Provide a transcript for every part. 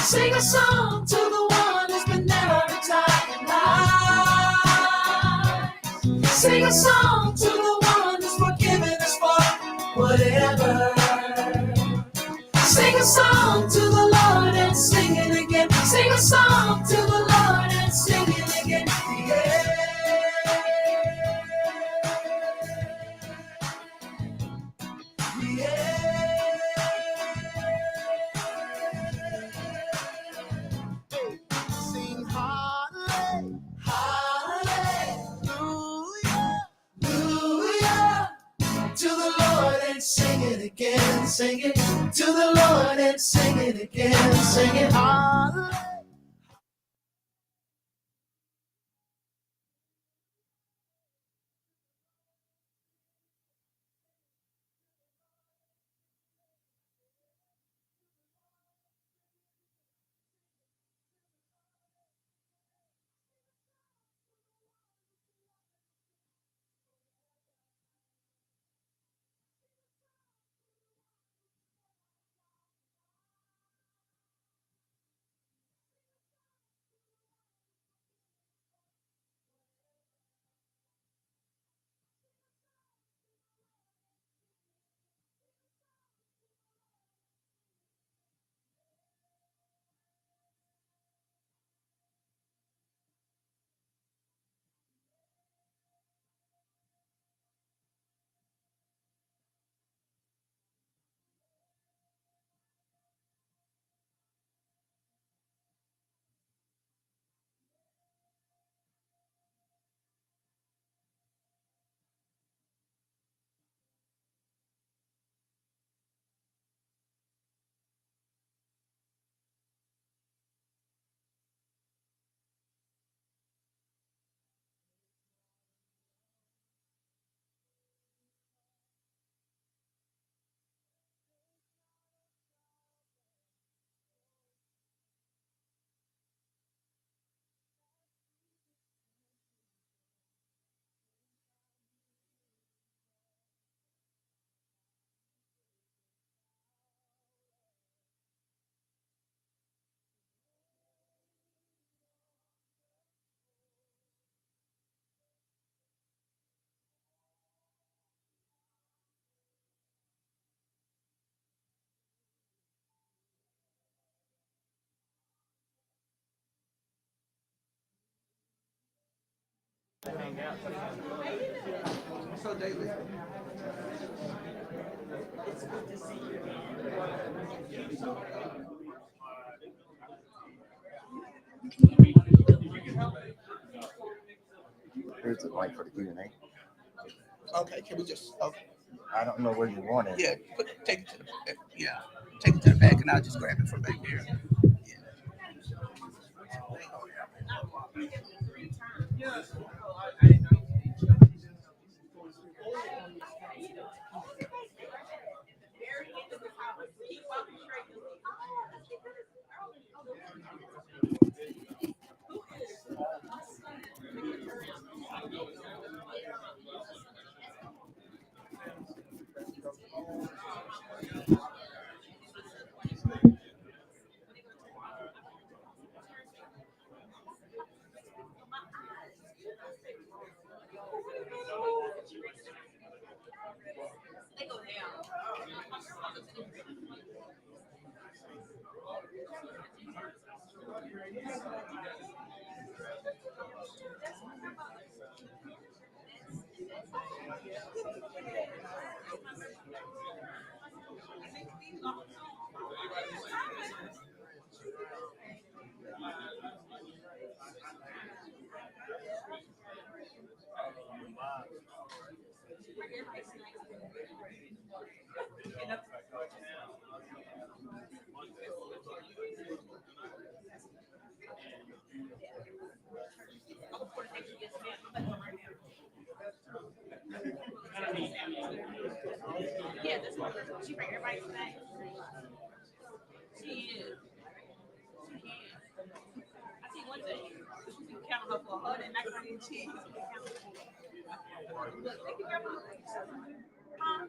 Sing a song to the one who's been there every time in life. Sing a song to the one who's forgiven us for whatever. Sing a song to the Lord and sing it again. Sing a song to the Lord and sing it again. Yeah. Sing hallelujah, Hallelujah to the Lord and sing it again. Sing it to the Lord and sing it again. Sing it. hallelujah. So David, Here's the link for the Q&A. okay, can we just okay? I don't know where you want it. Yeah, take it to the take it to the back, and I'll just grab it from back there. Yeah, this one. She bring everybody snacks. She is. She is. I see one thing. You can count her for her and macaroni and cheese. Look, thank you, Grandma. Huh?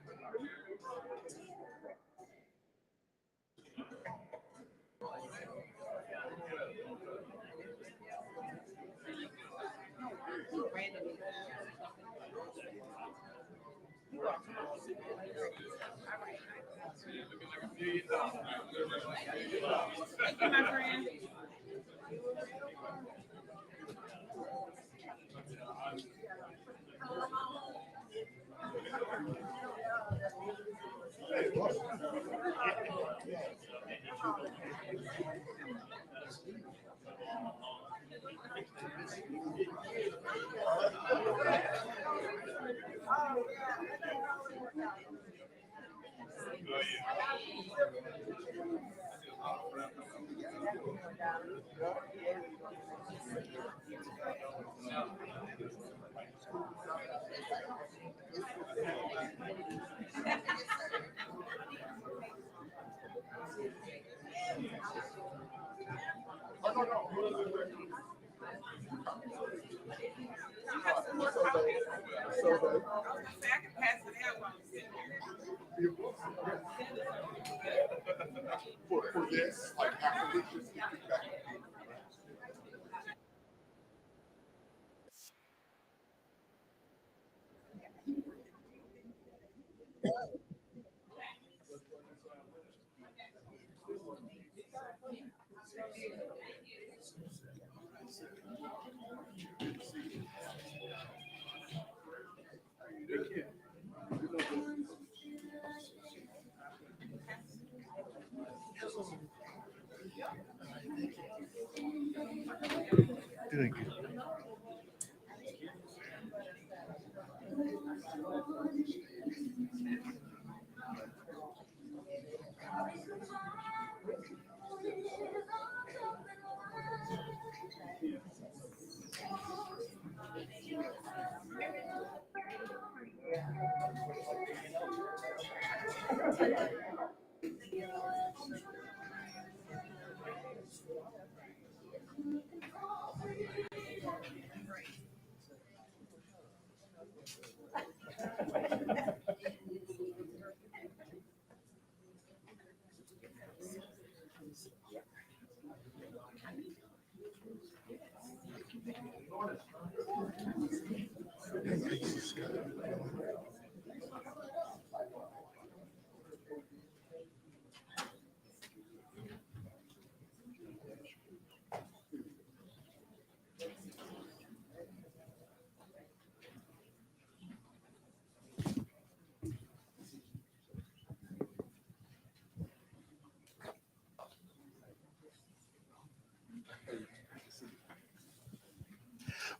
For this, like after we just get back. Doing good.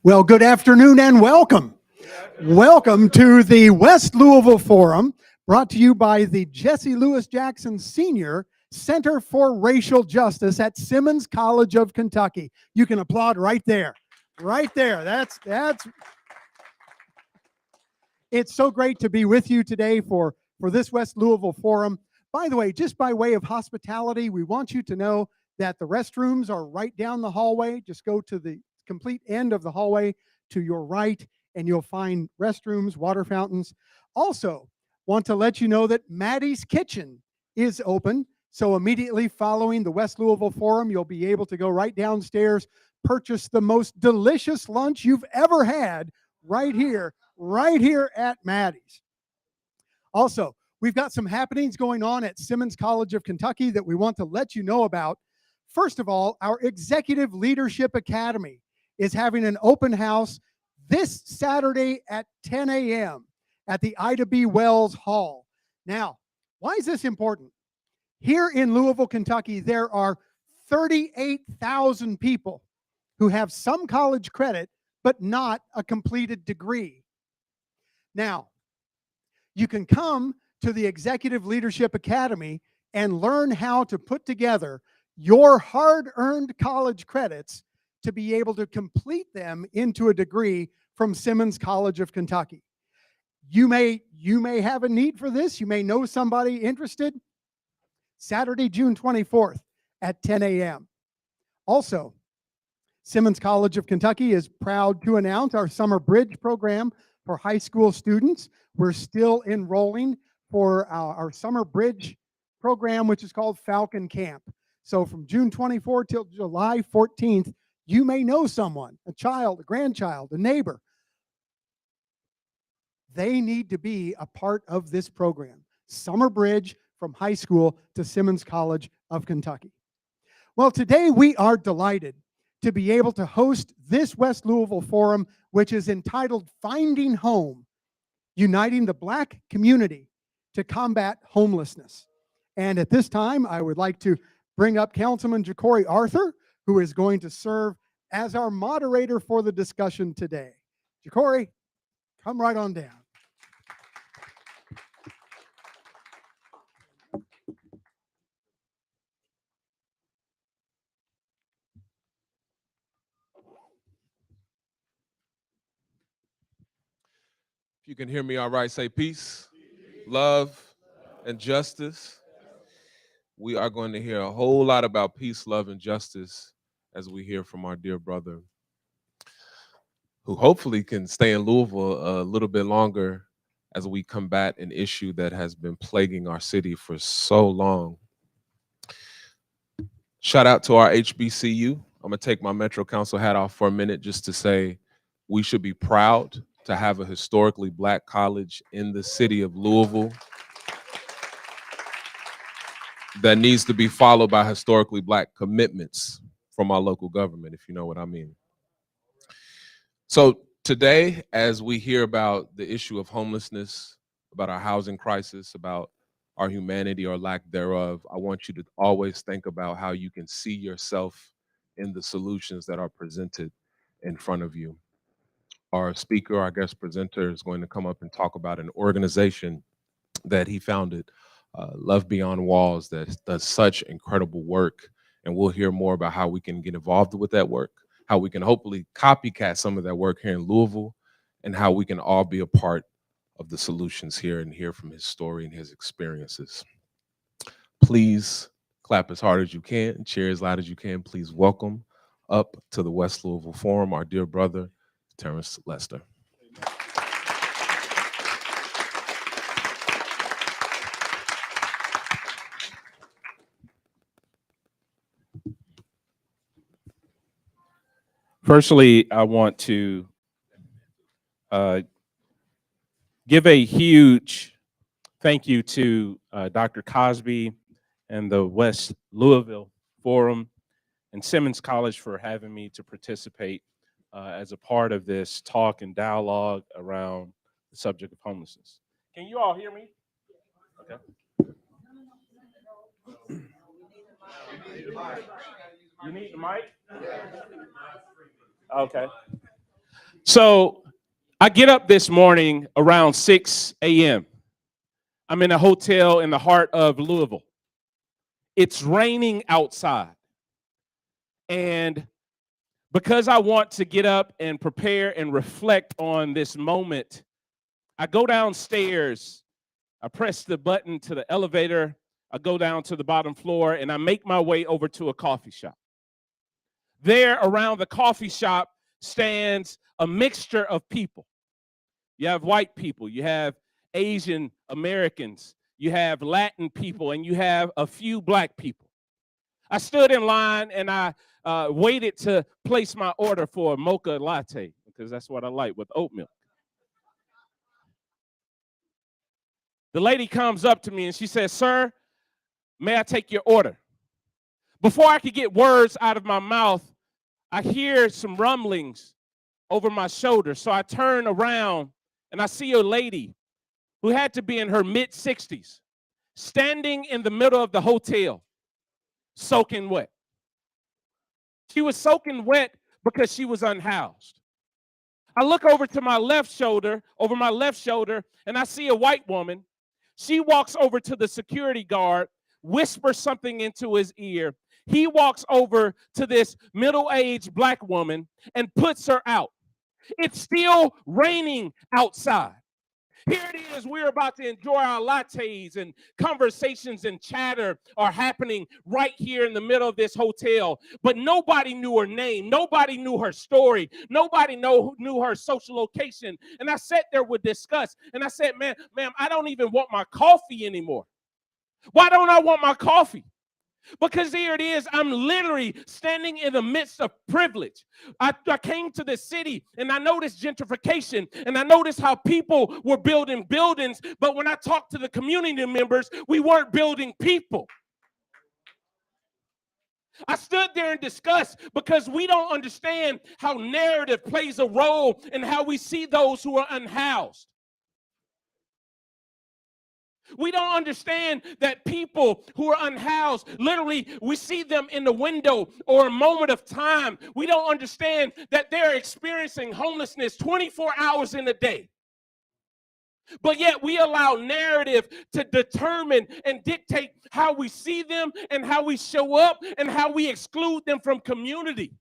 Well, good afternoon and welcome. Welcome to the West Louisville Forum, brought to you by the Jesse Lewis Jackson Senior Center for Racial Justice at Simmons College of Kentucky. You can applaud right there. Right there. That's it's so great to be with you today for this West Louisville Forum. By the way, just by way of hospitality, we want you to know that the restrooms are right down the hallway. Just go to the complete end of the hallway to your right, and you'll find restrooms, water fountains. Also, want to let you know that Maddie's Kitchen is open. So immediately following the West Louisville Forum, you'll be able to go right downstairs, purchase the most delicious lunch you've ever had right here at Maddie's. Also, we've got some happenings going on at Simmons College of Kentucky that we want to let you know about. First of all, our Executive Leadership Academy is having an open house this Saturday at 10 a.m. at the Ida B. Wells Hall. Now, why is this important? Here in Louisville, Kentucky, there are 38,000 people who have some college credit, but not a completed degree. Now, you can come to the Executive Leadership Academy and learn how to put together your hard-earned college credits to be able to complete them into a degree from Simmons College of Kentucky. You may have a need for this. You may know somebody interested. Saturday, June 24th at 10 a.m. Also, Simmons College of Kentucky is proud to announce our Summer Bridge program for high school students. We're still enrolling for our Summer Bridge program, which is called Falcon Camp. So from June 24th till July 14th, you may know someone, a child, a grandchild, a neighbor. They need to be a part of this program. Summer Bridge from high school to Simmons College of Kentucky. Well, today we are delighted to be able to host this West Louisville Forum, which is entitled Finding Home, Uniting the Black Community to Combat Homelessness. And at this time, I would like to bring up Councilman Jecorey Arthur, who is going to serve as our moderator for the discussion today. Jecorey, come right on down. If you can hear me all right, say peace, love, and justice. We are going to hear a whole lot about peace, love, and justice as we hear from our dear brother, who hopefully can stay in Louisville a little bit longer as we combat an issue that has been plaguing our city for so long. Shout out to our HBCU. I'm going to take my Metro Council hat off for a minute just to say we should be proud to have a historically Black college in the city of Louisville that needs to be followed by historically Black commitments from our local government, if you know what I mean. So today, as we hear about the issue of homelessness, about our housing crisis, about our humanity or lack thereof, I want you to always think about how you can see yourself in the solutions that are presented in front of you. Our speaker, our guest presenter, is going to come up and talk about an organization that he founded, Love Beyond Walls, that does such incredible work. And we'll hear more about how we can get involved with that work, how we can hopefully copycat some of that work here in Louisville, and how we can all be a part of the solutions here and hear from his story and his experiences. Please clap as hard as you can, cheer as loud as you can. Please welcome up to the West Louisville Forum our dear brother, Terence Lester. Firstly, I want to give a huge thank you to Dr. Cosby and the West Louisville Forum and Simmons College for having me to participate as a part of this talk and dialogue around the subject of homelessness. Can you all hear me? Okay. You need the mic? Okay. So I get up this morning around 6 a.m. I'm in a hotel in the heart of Louisville. It's raining outside. And because I want to get up and prepare and reflect on this moment, I go downstairs, I press the button to the elevator, I go down to the bottom floor, and I make my way over to a coffee shop. There around the coffee shop stands a mixture of people. You have white people, you have Asian Americans, you have Latin people, and you have a few Black people. I stood in line and I waited to place my order for a mocha latte because that's what I like with oat milk. The lady comes up to me and she says, "Sir, may I take your order?" Before I could get words out of my mouth, I hear some rumblings over my shoulder. So I turn around and I see a lady who had to be in her mid-60s standing in the middle of the hotel, soaking wet. She was soaking wet because she was unhoused. I look over my left shoulder, and I see a white woman. She walks over to the security guard, whispers something into his ear. He walks over to this middle-aged Black woman and puts her out. It's still raining outside. Here it is, we're about to enjoy our lattes and conversations and chatter are happening right here in the middle of this hotel. But nobody knew her name. Nobody knew her story. Nobody knew her social location. And I sat there with disgust. And I said, ma'am, I don't even want my coffee anymore. Why don't I want my coffee? Because here it is, I'm literally standing in the midst of privilege. I came to this city and I noticed gentrification and I noticed how people were building buildings, but when I talked to the community members, we weren't building people. I stood there in disgust because we don't understand how narrative plays a role in how we see those who are unhoused. We don't understand that people who are unhoused, literally, we see them in the window or a moment of time. We don't understand that they're experiencing homelessness 24 hours in a day. But yet we allow narrative to determine and dictate how we see them and how we show up and how we exclude them from community.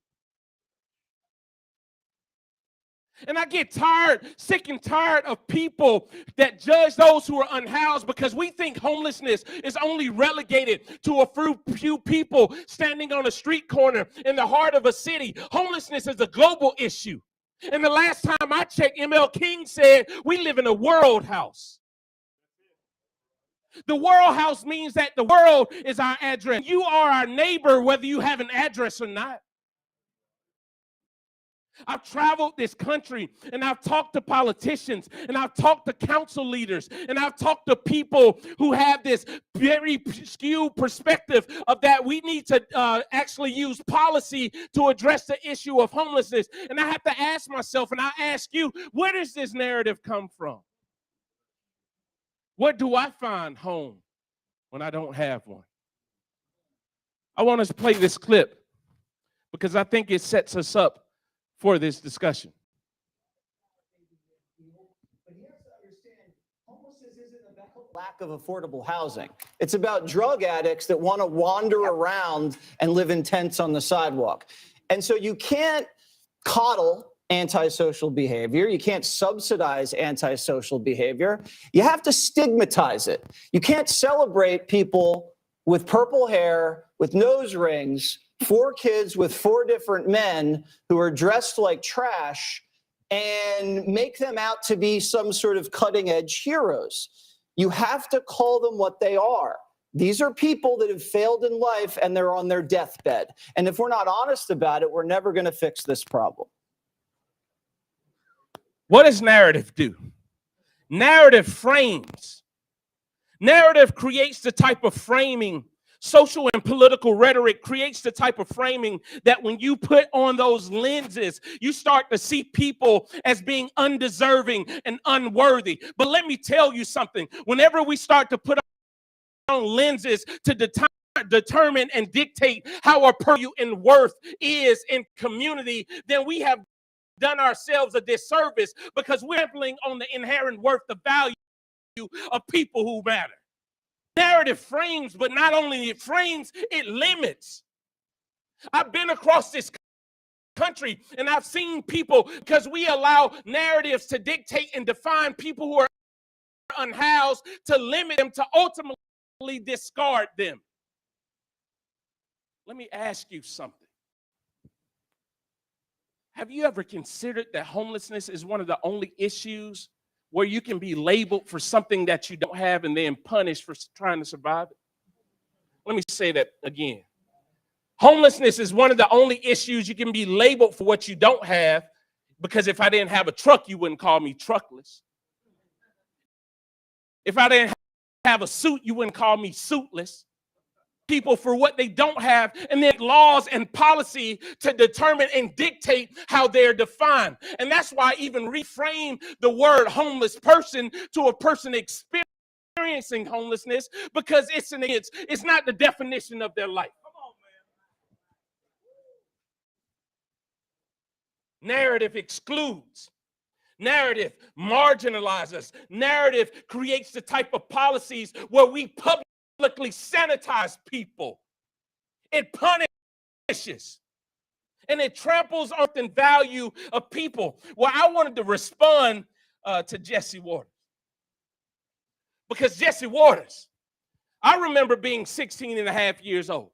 And I get tired, sick and tired of people that judge those who are unhoused because we think homelessness is only relegated to a few people standing on a street corner in the heart of a city. Homelessness is a global issue. And the last time I checked, M.L. King said we live in a world house. The world house means that the world is our address. You are our neighbor whether you have an address or not. I've traveled this country and I've talked to politicians and I've talked to council leaders and I've talked to people who have this very skewed perspective of that we need to actually use policy to address the issue of homelessness. And I have to ask myself, and I ask you, where does this narrative come from? Where do I find home when I don't have one? I want us to play this clip because I think it sets us up for this discussion. Lack of affordable housing. It's about drug addicts that want to wander around and live in tents on the sidewalk. And so you can't coddle antisocial behavior. You can't subsidize antisocial behavior. You have to stigmatize it. You can't celebrate people with purple hair, with nose rings, 4 kids with 4 different men who are dressed like trash and make them out to be some sort of cutting edge heroes. You have to call them what they are. These are people that have failed in life and they're on their deathbed. And if we're not honest about it, we're never going to fix this problem. What does narrative do? Narrative frames. Narrative creates the type of framing. Social and political rhetoric creates the type of framing that when you put on those lenses, you start to see people as being undeserving and unworthy. But let me tell you something. Whenever we start to put on lenses to determine and dictate how our value and worth is in community, then we have done ourselves a disservice because we're trampling on the inherent worth, the value of people who matter. Narrative frames, but not only it frames, it limits. I've been across this country and I've seen people, because we allow narratives to dictate and define people who are unhoused, to limit them, to ultimately discard them. Let me ask you something. Have you ever considered that homelessness is one of the only issues where you can be labeled for something that you don't have and then punished for trying to survive it? Let me say that again. Homelessness is one of the only issues you can be labeled for what you don't have, because if I didn't have a truck, you wouldn't call me truckless. If I didn't have a suit, you wouldn't call me suitless. People for what they don't have, and then laws and policy to determine and dictate how they're defined. And that's why I even reframe the word homeless person to a person experiencing homelessness, because it's not the definition of their life. Come on, man. Narrative excludes. Narrative marginalizes. Narrative creates the type of policies where we publicly sanitize people. It punishes and it tramples on the value of people. Well, I wanted to respond to Jesse Waters, because Jesse Waters, I remember being 16 and a half years old,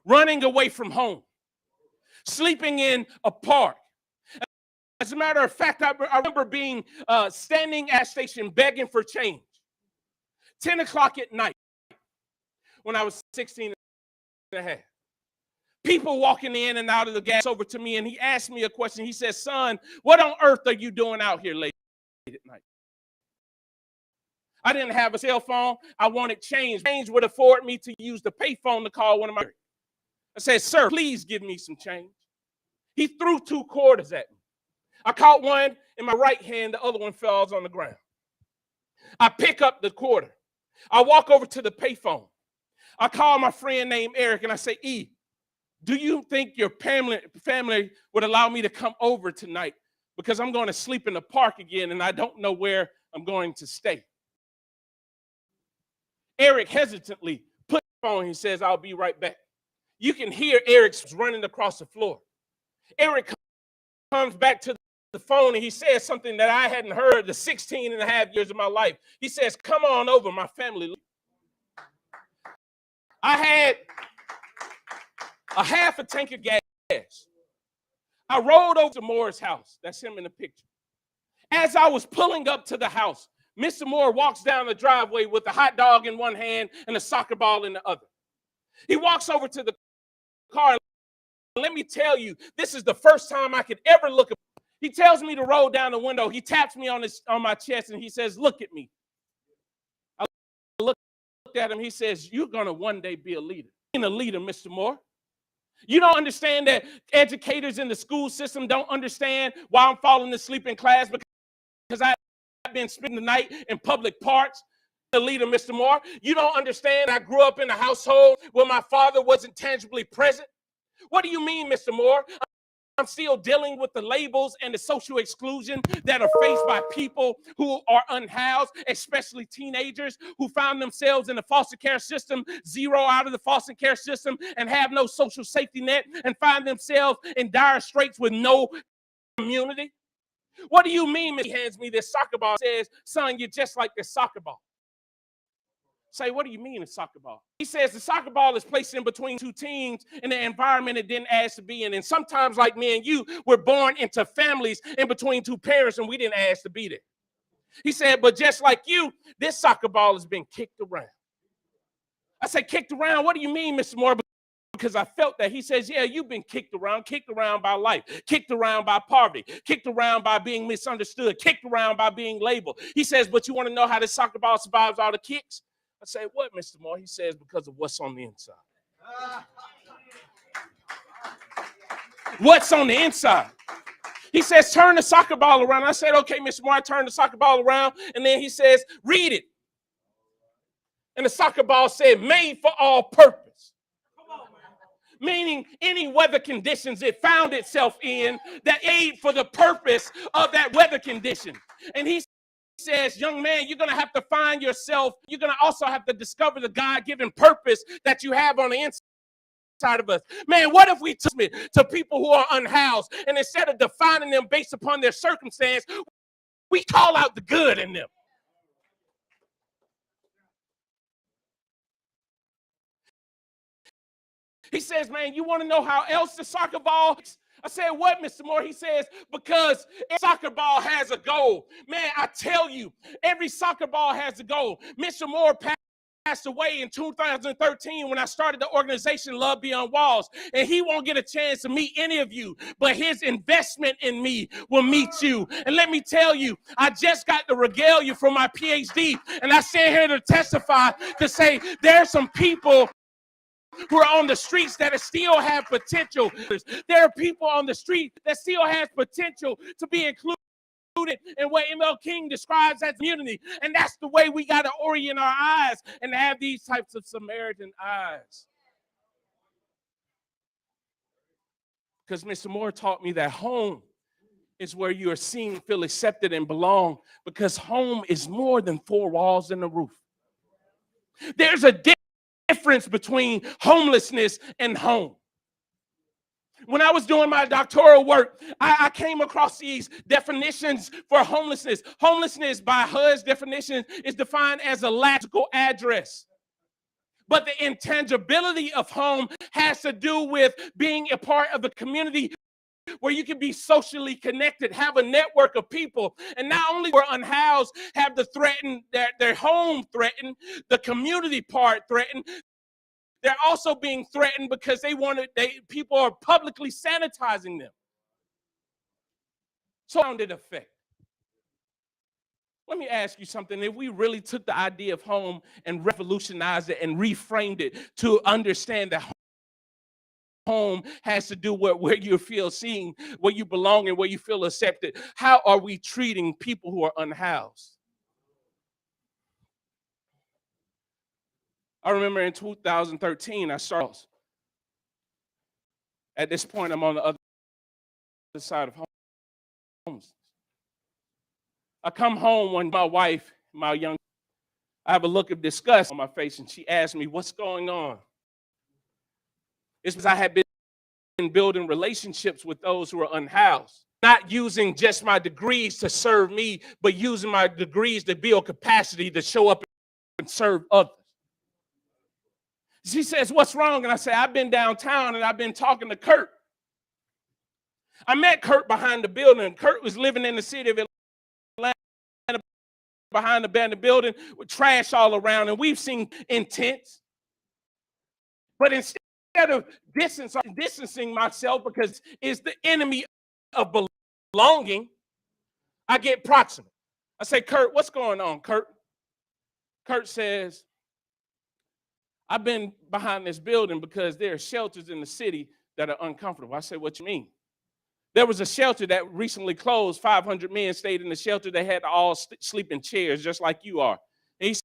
running away from home, sleeping in a park. As a matter of fact, I remember being standing at a station begging for change. 10 o'clock at night, when I was 16 and a half. People walking in and out of the gas over to me, and he asked me a question. He said, "Son, what on earth are you doing out here late at night?" I didn't have a cell phone. I wanted change. Change would afford me to use the payphone to call one of my. I said, "Sir, please give me some change." He threw 2 quarters at me. I caught one in my right hand. The other one falls on the ground. I pick up the quarter. I walk over to the payphone. I call my friend named Eric and I say, "E, do you think your family would allow me to come over tonight? Because I'm going to sleep in the park again and I don't know where I'm going to stay." Eric hesitantly put the phone. He says, "I'll be right back." You can hear Eric's running across the floor. Eric comes back to the phone and he says something that I hadn't heard the 16 and a half years of my life. He says, come on over, my family. I had a half a tank of gas. I rolled over to Moore's house. That's him in the picture. As I was pulling up to the house, Mr. Moore walks down the driveway with a hot dog in one hand and a soccer ball in the other. He walks over to the car. Let me tell you, this is the first time I could ever look at him. He tells me to roll down the window. He taps me on my chest and he says, look at me. I looked at him. He says, you're going to one day be a leader. You're a leader, Mr. Moore. You don't understand that educators in the school system don't understand why I'm falling asleep in class because I've been spending the night in public parks. The leader, Mr. Moore. You don't understand I grew up in a household where my father wasn't tangibly present. What do you mean, Mr. Moore? I'm still dealing with the labels and the social exclusion that are faced by people who are unhoused, especially teenagers who found themselves in the foster care system, zero out of the foster care system, and have no social safety net, and find themselves in dire straits with no community. What do you mean? He hands me this soccer ball, says, son, you're just like this soccer ball. Say, what do you mean a soccer ball? He says the soccer ball is placed in between two teams in an environment it didn't ask to be in. And sometimes, like me and you, we're born into families in between two parents and we didn't ask to be there. He said, but just like you, this soccer ball has been kicked around. I said, kicked around? What do you mean, Mr. Moore? Because I felt that. He says, yeah, you've been kicked around by life, kicked around by poverty, kicked around by being misunderstood, kicked around by being labeled. He says, but you want to know how this soccer ball survives all the kicks? I say, what, Mr. Moore? He says, because of what's on the inside. What's on the inside? He says, turn the soccer ball around. I said, okay, Mr. Moore, I turned the soccer ball around. And then he says, read it. And the soccer ball said, made for all purpose. Meaning any weather conditions it found itself in that aid for the purpose of that weather condition. And he says, young man, you're going to have to find yourself. You're going to also have to discover the God-given purpose that you have on the inside of us. Man, what if we took it to people who are unhoused and instead of defining them based upon their circumstance, we call out the good in them? He says, man, you want to know how else the soccer ball? I said, what, Mr. Moore? He says, because every soccer ball has a goal. Man, I tell you, every soccer ball has a goal. Mr. Moore passed away in 2013 when I started the organization Love Beyond Walls, and he won't get a chance to meet any of you, but his investment in me will meet you. And let me tell you, I just got the regalia from my PhD, and I stand here to testify to say there's some people who are on the streets that still have potential. There are people on the street that still has potential to be included in what M.L. King describes as community. And that's the way we got to orient our eyes and have these types of Samaritan eyes. Because Mr. Moore taught me that home is where you are seen, feel accepted, and belong, because home is more than four walls and a roof. There's a difference between homelessness and home. When I was doing my doctoral work, I came across these definitions for homelessness. Homelessness, by HUD's definition, is defined as a logical address. But the intangibility of home has to do with being a part of the community where you can be socially connected, have a network of people, and not only were unhoused, have the threatened, their home threatened, the community part threatened. They're also being threatened because people are publicly sanitizing them. So compounded effect. Let me ask you something. If we really took the idea of home and revolutionized it and reframed it to understand that home has to do with where you feel seen, where you belong, and where you feel accepted, how are we treating people who are unhoused? I remember in 2013, I started. At this point, I'm on the other side of homelessness. I come home when my wife, I have a look of disgust on my face, and she asked me, what's going on? It's because I had been building relationships with those who are unhoused. not using just my degrees to serve me, but using my degrees to build capacity to show up and serve others. She says, what's wrong? And I say, I've been downtown and I've been talking to Kurt. I met Kurt behind the building. Kurt was living in the city of Atlanta behind the abandoned building with trash all around, and we've seen intense. But instead of distancing myself because it's the enemy of belonging, I get proximate. I say, Kurt, what's going on, Kurt? Kurt says, I've been behind this building because there are shelters in the city that are uncomfortable. I say, what you mean? There was a shelter that recently closed. 500 men stayed in the shelter. They had to all sleep in chairs just like you are. And he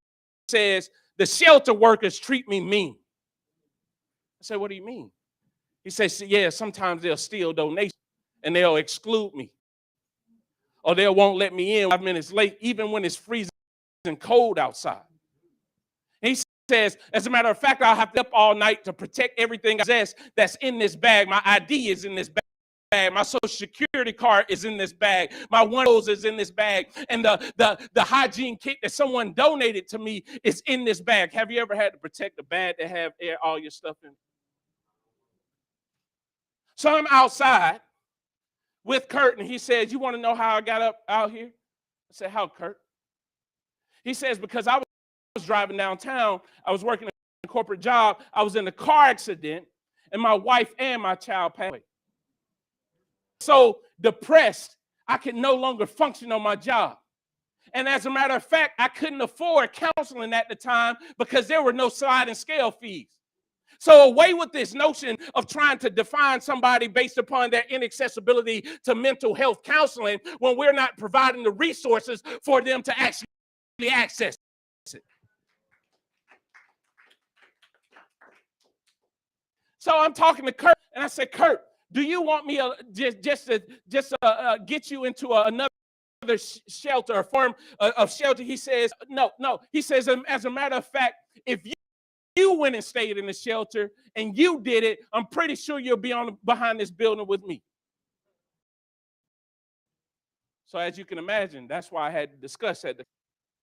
says, the shelter workers treat me mean. I said, what do you mean? He says, yeah, sometimes they'll steal donations and they'll exclude me. Or they won't let me in 5 minutes late, even when it's freezing cold outside. And he says, as a matter of fact, I'll have to be up all night to protect everything I possess that's in this bag. My ID is in this bag. My social security card is in this bag. My one of those is in this bag. And the hygiene kit that someone donated to me is in this bag. Have you ever had to protect a bag that have all your stuff in? So I'm outside with Kurt, and he says, you want to know how I got up out here? I said, how, Kurt? He says, because I was driving downtown. I was working a corporate job. I was in a car accident, and my wife and my child passed away. So depressed, I could no longer function on my job. And as a matter of fact, I couldn't afford counseling at the time because there were no sliding scale fees. So away with this notion of trying to define somebody based upon their inaccessibility to mental health counseling when we're not providing the resources for them to actually access it. So I'm talking to Kurt, and I said, Kurt, do you want me just to get you into another shelter, a form of shelter? He says, no. He says, as a matter of fact, if you went and stayed in the shelter and you did it, I'm pretty sure you'll be behind this building with me. So as you can imagine, that's why I had to discuss that.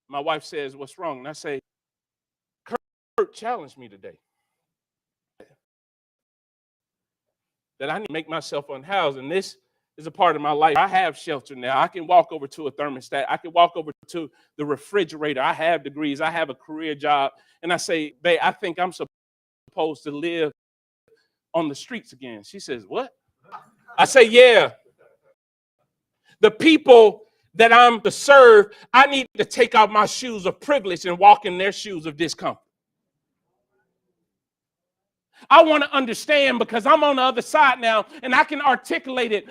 My wife says, what's wrong? And I say, Kurt challenged me today that I need to make myself unhoused. And this is a part of my life. I have shelter now. I can walk over to a thermostat. I can walk over to the refrigerator. I have degrees. I have a career job. And I say, babe, I think I'm supposed to live on the streets again. She says, what? I say, yeah. The people that I'm to serve, I need to take out my shoes of privilege and walk in their shoes of discomfort. I want to understand because I'm on the other side now and I can articulate it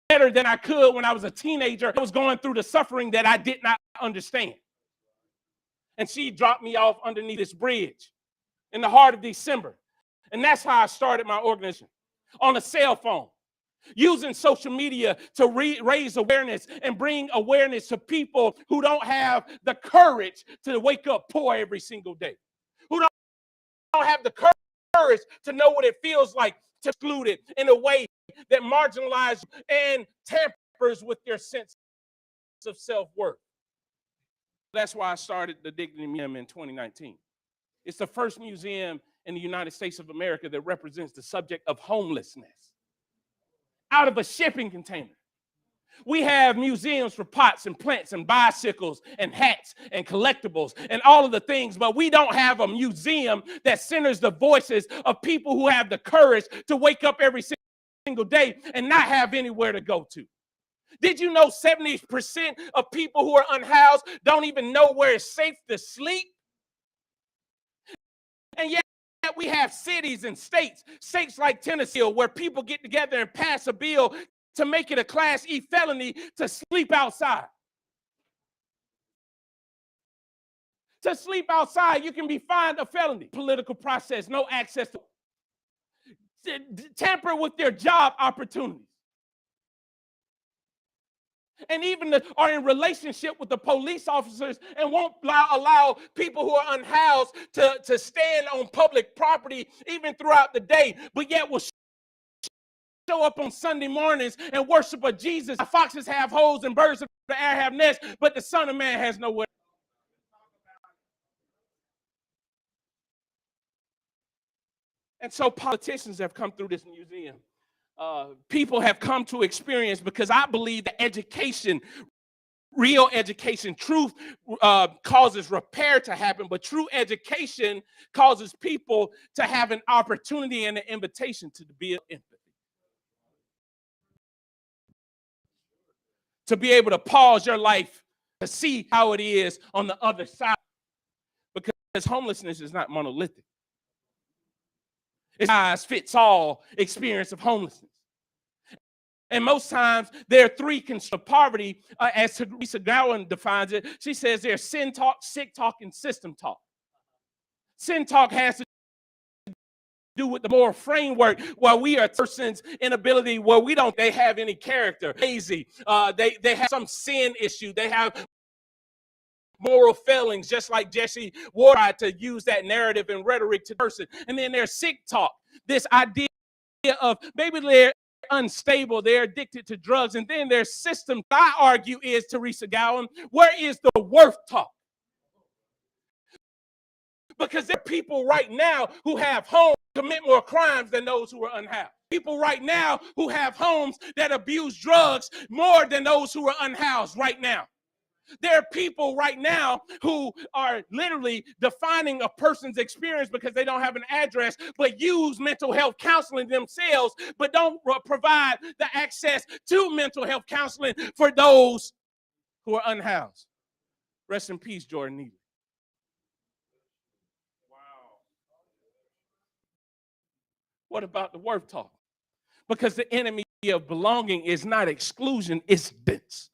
better than I could when I was a teenager. I was going through the suffering that I did not understand. And she dropped me off underneath this bridge in the heart of December. And that's how I started my organization, on a cell phone, using social media to raise awareness and bring awareness to people who don't have the courage to wake up poor every single day, who don't have the courage to know what it feels like to exclude it in a way that marginalizes and tampers with your sense of self-worth. That's why I started the Dignity Museum in 2019. It's the first museum in the United States of America that represents the subject of homelessness out of a shipping container. We have museums for pots and plants and bicycles and hats and collectibles and all of the things, but we don't have a museum that centers the voices of people who have the courage to wake up every single day and not have anywhere to go to. Did you know 70% of people who are unhoused don't even know where it's safe to sleep? And yet we have cities and states like Tennessee, where people get together and pass a bill to make it a Class E felony to sleep outside. To sleep outside, you can be fined a felony. Political process, no access to tamper with their job opportunities. And even are in relationship with the police officers and won't allow people who are unhoused to stand on public property even throughout the day, but yet will show up on Sunday mornings and worship a Jesus. Foxes have holes and birds of the air have nests, but the Son of Man has nowhere. And so politicians have come through this museum. People have come to experience, because I believe that education, real education, truth causes repair to happen, but true education causes people to have an opportunity and an invitation to be empathy. To be able to pause your life to see how it is on the other side. Because homelessness is not monolithic. It's a size-fits-all experience of homelessness. And most times, there are three conditions of poverty, as Teresa Gowan defines it. She says there's sin talk, sick talk, and system talk. Sin talk has to do with the moral framework, where we are persons' inability, where they have any character, lazy, they have some sin issue, they have moral failings, just like Jesse Ward tried to use that narrative and rhetoric to person. And then there's sick talk, this idea of maybe they're unstable, they're addicted to drugs. And then there's system, I argue, is Teresa Gowan, where is the worth talk? Because there are people right now who have homes commit more crimes than those who are unhoused. People right now who have homes that abuse drugs more than those who are unhoused right now. There are people right now who are literally defining a person's experience because they don't have an address, but use mental health counseling themselves, but don't provide the access to mental health counseling for those who are unhoused. Rest in peace, Jordan Neely. Wow. What about the worth talk? Because the enemy of belonging is not exclusion, it's distance.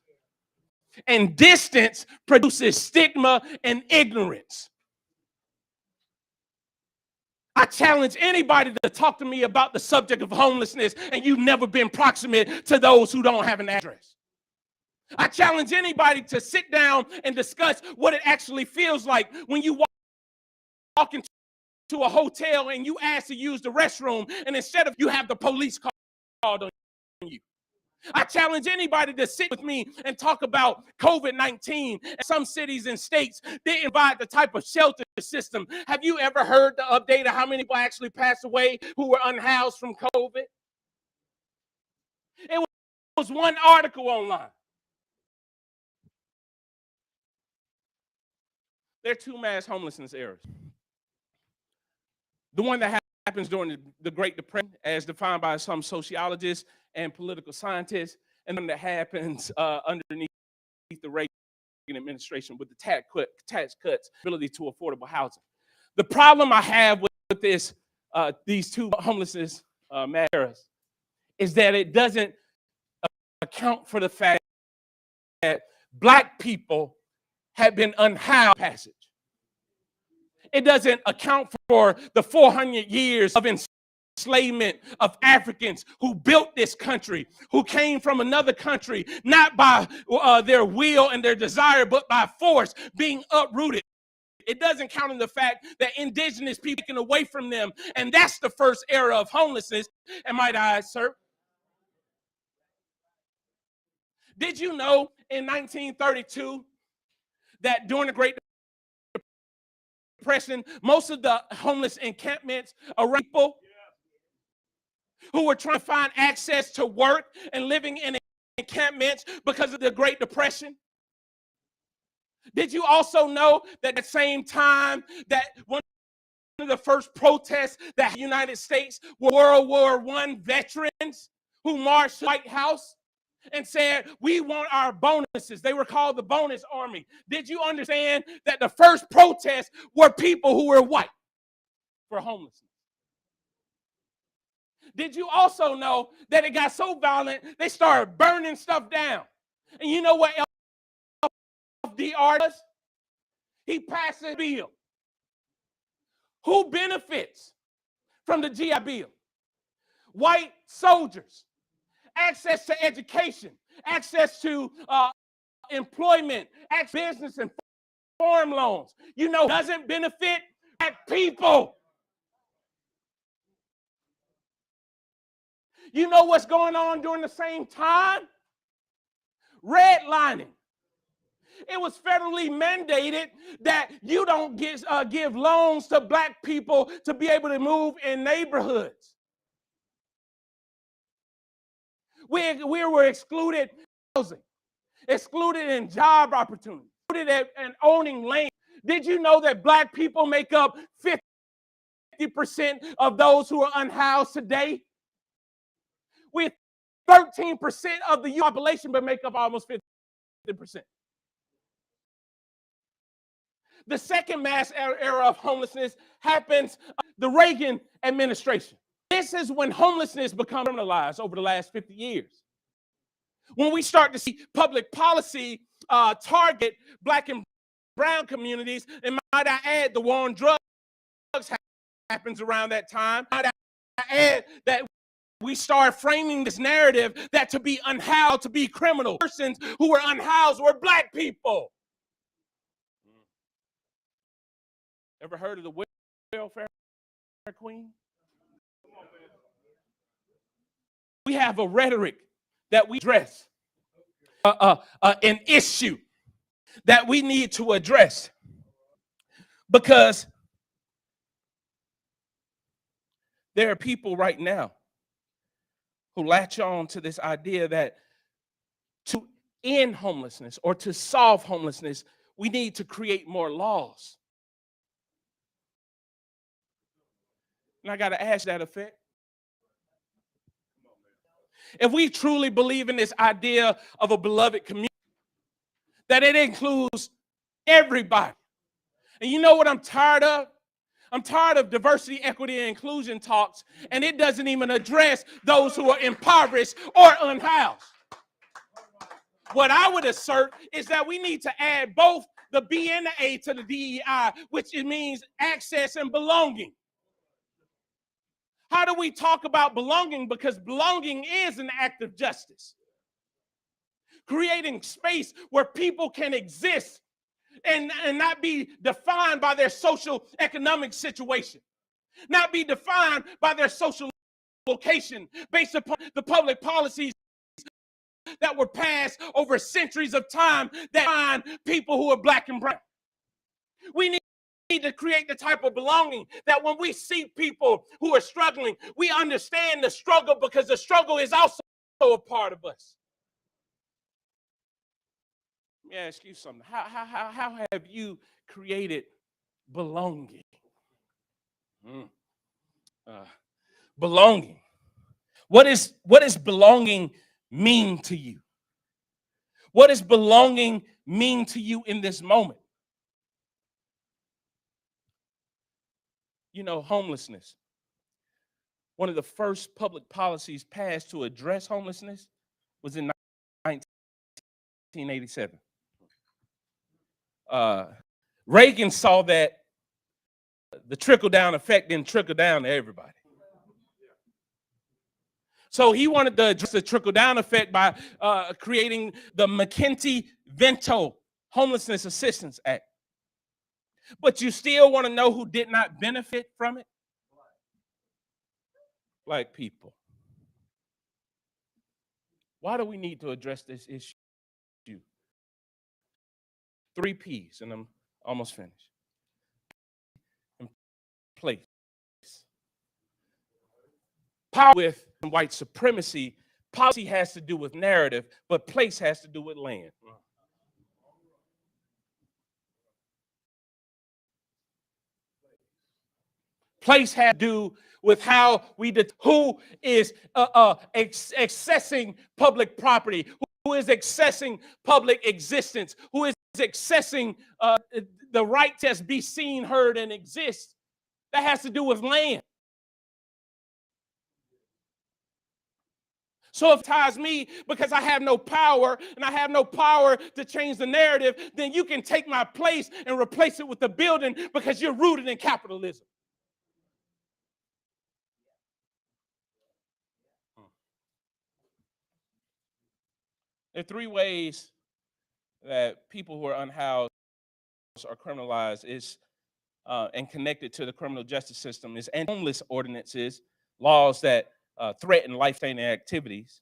And distance produces stigma and ignorance. I challenge anybody to talk to me about the subject of homelessness and you've never been proximate to those who don't have an address. I challenge anybody to sit down and discuss what it actually feels like when you walk into a hotel and you ask to use the restroom, and instead of you have the police called on you. I challenge anybody to sit with me and talk about COVID-19. Some cities and states, they provide the type of shelter system. Have you ever heard the update of how many people actually passed away who were unhoused from COVID? It was one article online. There are two mass homelessness eras. The one that happens during the Great Depression, as defined by some sociologists and political scientists, and then that happens underneath the Reagan administration with the tax cuts, ability to affordable housing. The problem I have with this, these two homelessness matters, is that it doesn't account for the fact that Black people have been unhoused passage. It doesn't account for the 400 years of enslavement of Africans who built this country, who came from another country, not by their will and their desire, but by force, being uprooted. It doesn't count on the fact that indigenous people taken away from them, and that's the first era of homelessness. And might I, sir? Did you know in 1932 that during the Great Depression, most of the homeless encampments are people who were trying to find access to work and living in encampments because of the Great Depression? Did you also know that at the same time that one of the first protests that the United States were World War I veterans who marched to the White House and said, we want our bonuses? They were called the Bonus Army. Did you understand that the first protests were people who were white for homelessness? Did you also know that it got so violent, they started burning stuff down? And you know what FDR does? He passes a bill. Who benefits from the GI Bill? White soldiers. Access to education, access to employment, business and farm loans. You know, doesn't benefit Black people. You know what's going on during the same time? Redlining. It was federally mandated that you don't give loans to black people to be able to move in neighborhoods. We were excluded housing, excluded in job opportunities, excluded in owning land. Did you know that black people make up 50% of those who are unhoused today? We're 13% of the population, but make up almost 50%. The second mass era of homelessness happens the Reagan administration. This is when homelessness becomes criminalized over the last 50 years. When we start to see public policy target black and brown communities, and might I add, the war on drugs happens around that time. Might I add that we start framing this narrative that to be unhoused, to be criminal. Persons who were unhoused were black people. Ever heard of the welfare queen? We have a rhetoric that we address, an issue that we need to address, because there are people right now who latch on to this idea that to end homelessness or to solve homelessness, we need to create more laws. And I got to ask that effect. If we truly believe in this idea of a beloved community, that it includes everybody. And you know what I'm tired of? I'm tired of diversity, equity, and inclusion talks, and it doesn't even address those who are impoverished or unhoused. What I would assert is that we need to add both the B and the A to the DEI, which it means access and belonging. How do we talk about belonging? Because belonging is an act of justice. Creating space where people can exist and not be defined by their social economic situation, not be defined by their social location based upon the public policies that were passed over centuries of time that find people who are black and brown. We need to create the type of belonging that when we see people who are struggling, we understand the struggle, because the struggle is also a part of us. Let me ask you something. How have you created belonging? Belonging. What does belonging mean to you? What does belonging mean to you in this moment? You know, homelessness. One of the first public policies passed to address homelessness was in 1987. Reagan saw that the trickle-down effect didn't trickle down to everybody. So he wanted to address the trickle-down effect by creating the McKenty-Vento Homelessness Assistance Act. But you still want to know who did not benefit from it? Black people. Why do we need to address this issue? 3 P's, and I'm almost finished. Place. Power with white supremacy. Policy has to do with narrative, but place has to do with land. Place has to do with how who is accessing public property, who is accessing public existence, who is accessing the right to be seen, heard, and exist. That has to do with land. So if it ties me because I have no power and I have no power to change the narrative, then you can take my place and replace it with the building because you're rooted in capitalism. There are 3 ways that people who are unhoused are criminalized and connected to the criminal justice system is homeless ordinances, laws that threaten life-threatening activities,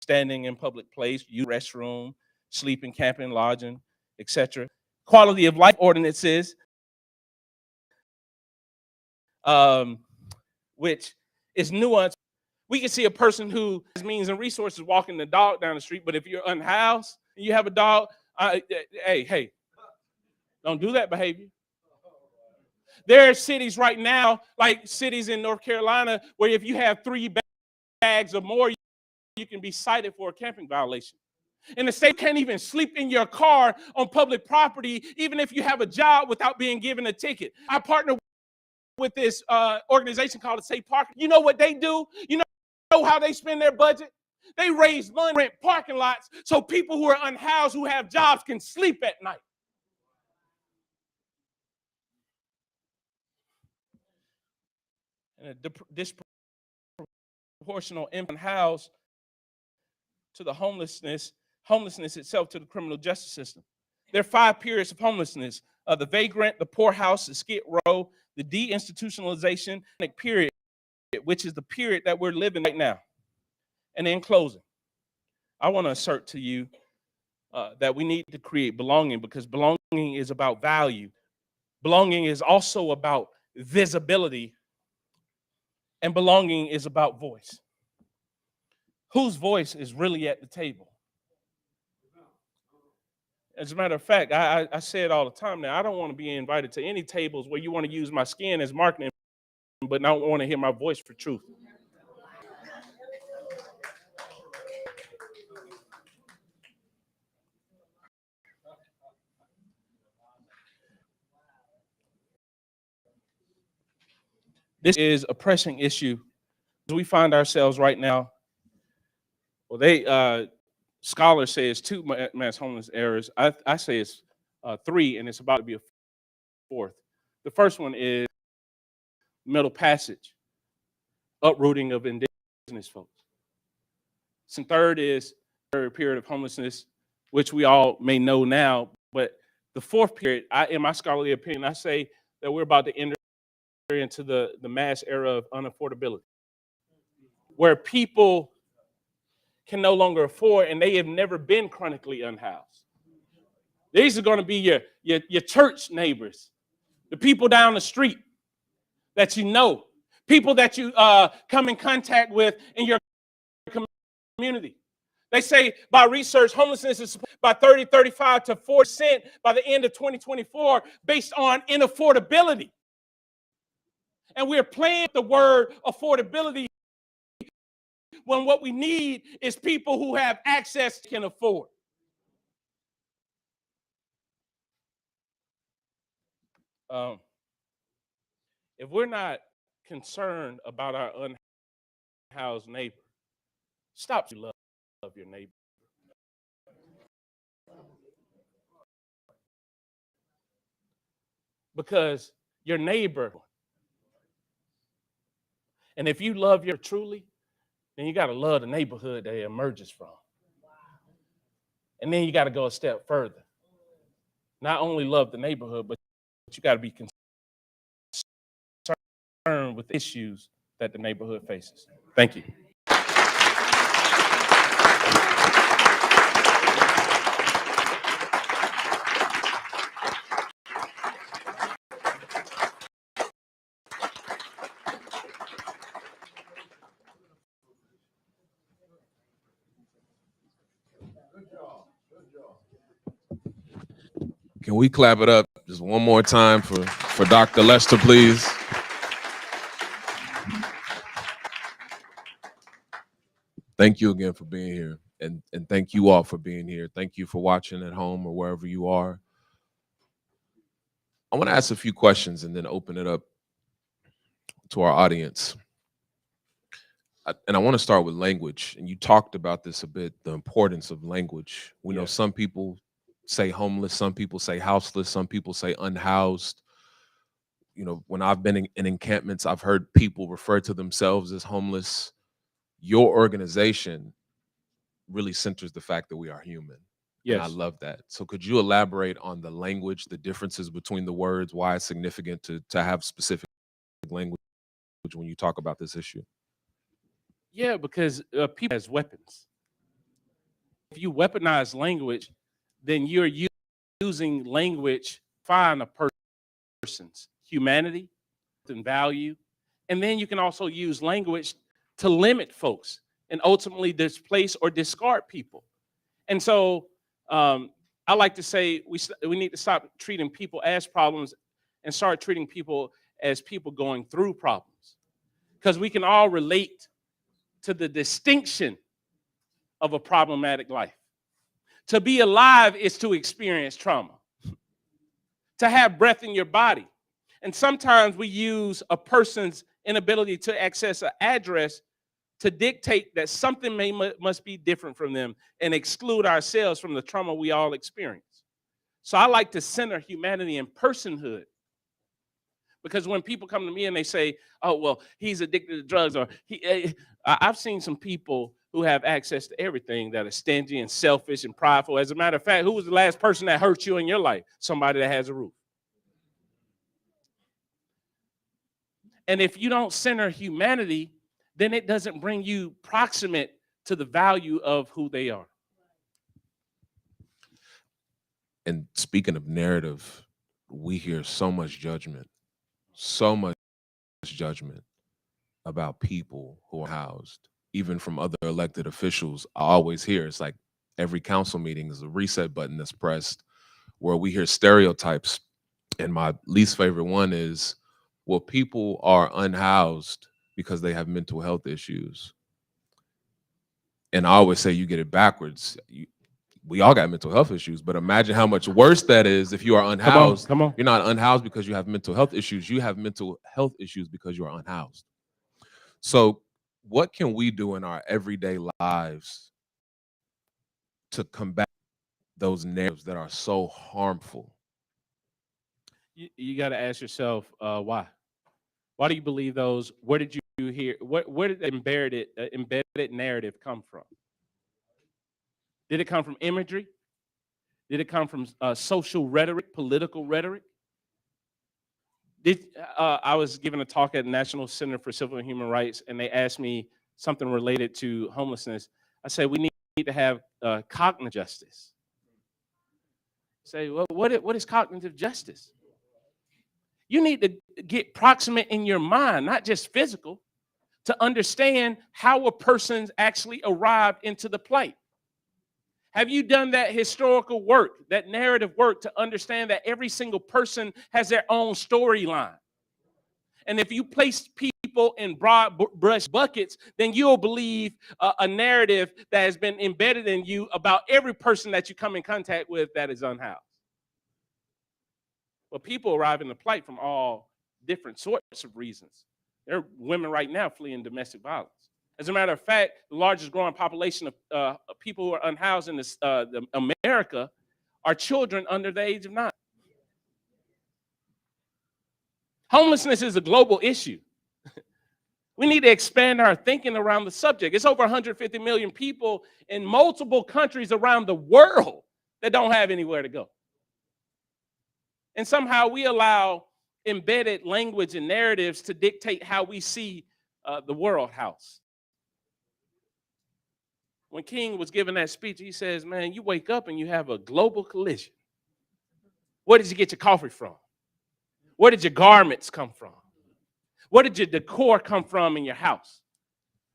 standing in public place, use restroom, sleeping, camping, lodging, etc. Quality of life ordinances, which is nuanced. We can see a person who has means and resources walking the dog down the street, but if you're unhoused and you have a dog, hey, don't do that behavior. There are cities right now, like cities in North Carolina, where if you have 3 bags or more, you can be cited for a camping violation. In the state, you can't even sleep in your car on public property, even if you have a job, without being given a ticket. I partner with this organization called the Safe Park. You know what they do? You know how they spend their budget? They raise money, rent parking lots, so people who are unhoused, who have jobs, can sleep at night. And a disproportional impact housed to the homelessness itself, to the criminal justice system. There are 5 periods of homelessness: the vagrant, the poorhouse, the skid row, the deinstitutionalization period, which is the period that we're living right now. And in closing, I want to assert to you that we need to create belonging, because belonging is about value. Belonging is also about visibility, and belonging is about voice. Whose voice is really at the table? As a matter of fact, I say it all the time now, I don't want to be invited to any tables where you want to use my skin as marketing, but not want to hear my voice for truth. This is a pressing issue. We find ourselves right now, well, scholars say it's 2 mass homeless errors. I say it's 3, and it's about to be a 4th. The first one is middle passage, uprooting of indigenous folks. Some third is third period of homelessness, which we all may know now. But the 4th period, in my scholarly opinion, I say that we're about to enter into the mass era of unaffordability, where people can no longer afford, and they have never been chronically unhoused. These are going to be your church neighbors, the people down the street that you know, people that you come in contact with in your community. They say by research, homelessness is by 30, 35 to 4% by the end of 2024 based on inaffordability. And we're playing with the word affordability when what we need is people who have access can afford. If we're not concerned about our unhoused neighbor, stop to love your neighbor. Because your neighbor, and if you love your truly, then you got to love the neighborhood that it emerges from. And then you got to go a step further. Not only love the neighborhood, but you got to be concerned with issues that the neighborhood faces. Thank you. Can we clap it up just one more time for Dr. Lester, please? Thank you again for being here. And thank you all for being here. Thank you for watching at home or wherever you are. I want to ask a few questions and then open it up to our audience. And I want to start with language. And you talked about this a bit, the importance of language. We know some people say homeless, some people say houseless, some people say unhoused. You know, when I've been in encampments, I've heard people refer to themselves as homeless. Your organization really centers the fact that we are human. Yes. And I love that. So could you elaborate on the language, the differences between the words, why it's significant to have specific language when you talk about this issue? Yeah, because people has weapons. If you weaponize language, then you're using language to find a person's humanity and value. And then you can also use language to limit folks and ultimately displace or discard people. And so I like to say we need to stop treating people as problems and start treating people as people going through problems. Because we can all relate to the distinction of a problematic life. To be alive is to experience trauma, to have breath in your body. And sometimes we use a person's inability to access an address to dictate that something must be different from them and exclude ourselves from the trauma we all experience. So I like to center humanity and personhood. Because when people come to me and they say, oh, well, he's addicted to drugs, or I've seen some people who have access to everything that are stingy and selfish and prideful. As a matter of fact, who was the last person that hurt you in your life? Somebody that has a roof. And if you don't center humanity, then it doesn't bring you proximate to the value of who they are. And speaking of narrative, we hear so much judgment about people who are housed, even from other elected officials. I always hear it's like every council meeting is a reset button that's pressed where we hear stereotypes. And my least favorite one is, well, people are unhoused because they have mental health issues. And I always say you get it backwards. We all got mental health issues, but imagine how much worse that is if you are unhoused. Come on. You're not unhoused because you have mental health issues. You have mental health issues because you are unhoused. So what can we do in our everyday lives to combat those narratives that are so harmful? You got to ask yourself, why? Why do you believe those? Where did you hear? Where did the embedded narrative come from? Did it come from imagery? Did it come from social rhetoric, political rhetoric? I was giving a talk at the National Center for Civil and Human Rights, and they asked me something related to homelessness. I said, we need to have cognitive justice. Say, well, what is cognitive justice? You need to get proximate in your mind, not just physical, to understand how a person's actually arrived into the plight. Have you done that historical work, that narrative work, to understand that every single person has their own storyline? And if you place people in broad brush buckets, then you'll believe a narrative that has been embedded in you about every person that you come in contact with that is unhoused. But people arrive in the plight from all different sorts of reasons. There are women right now fleeing domestic violence. As a matter of fact, the largest growing population of people who are unhoused in America are children under the age of 9. Homelessness is a global issue. We need to expand our thinking around the subject. It's over 150 million people in multiple countries around the world that don't have anywhere to go. And somehow we allow embedded language and narratives to dictate how we see the world house. When King was giving that speech, he says, man, you wake up and you have a global collision. Where did you get your coffee from? Where did your garments come from? Where did your decor come from in your house?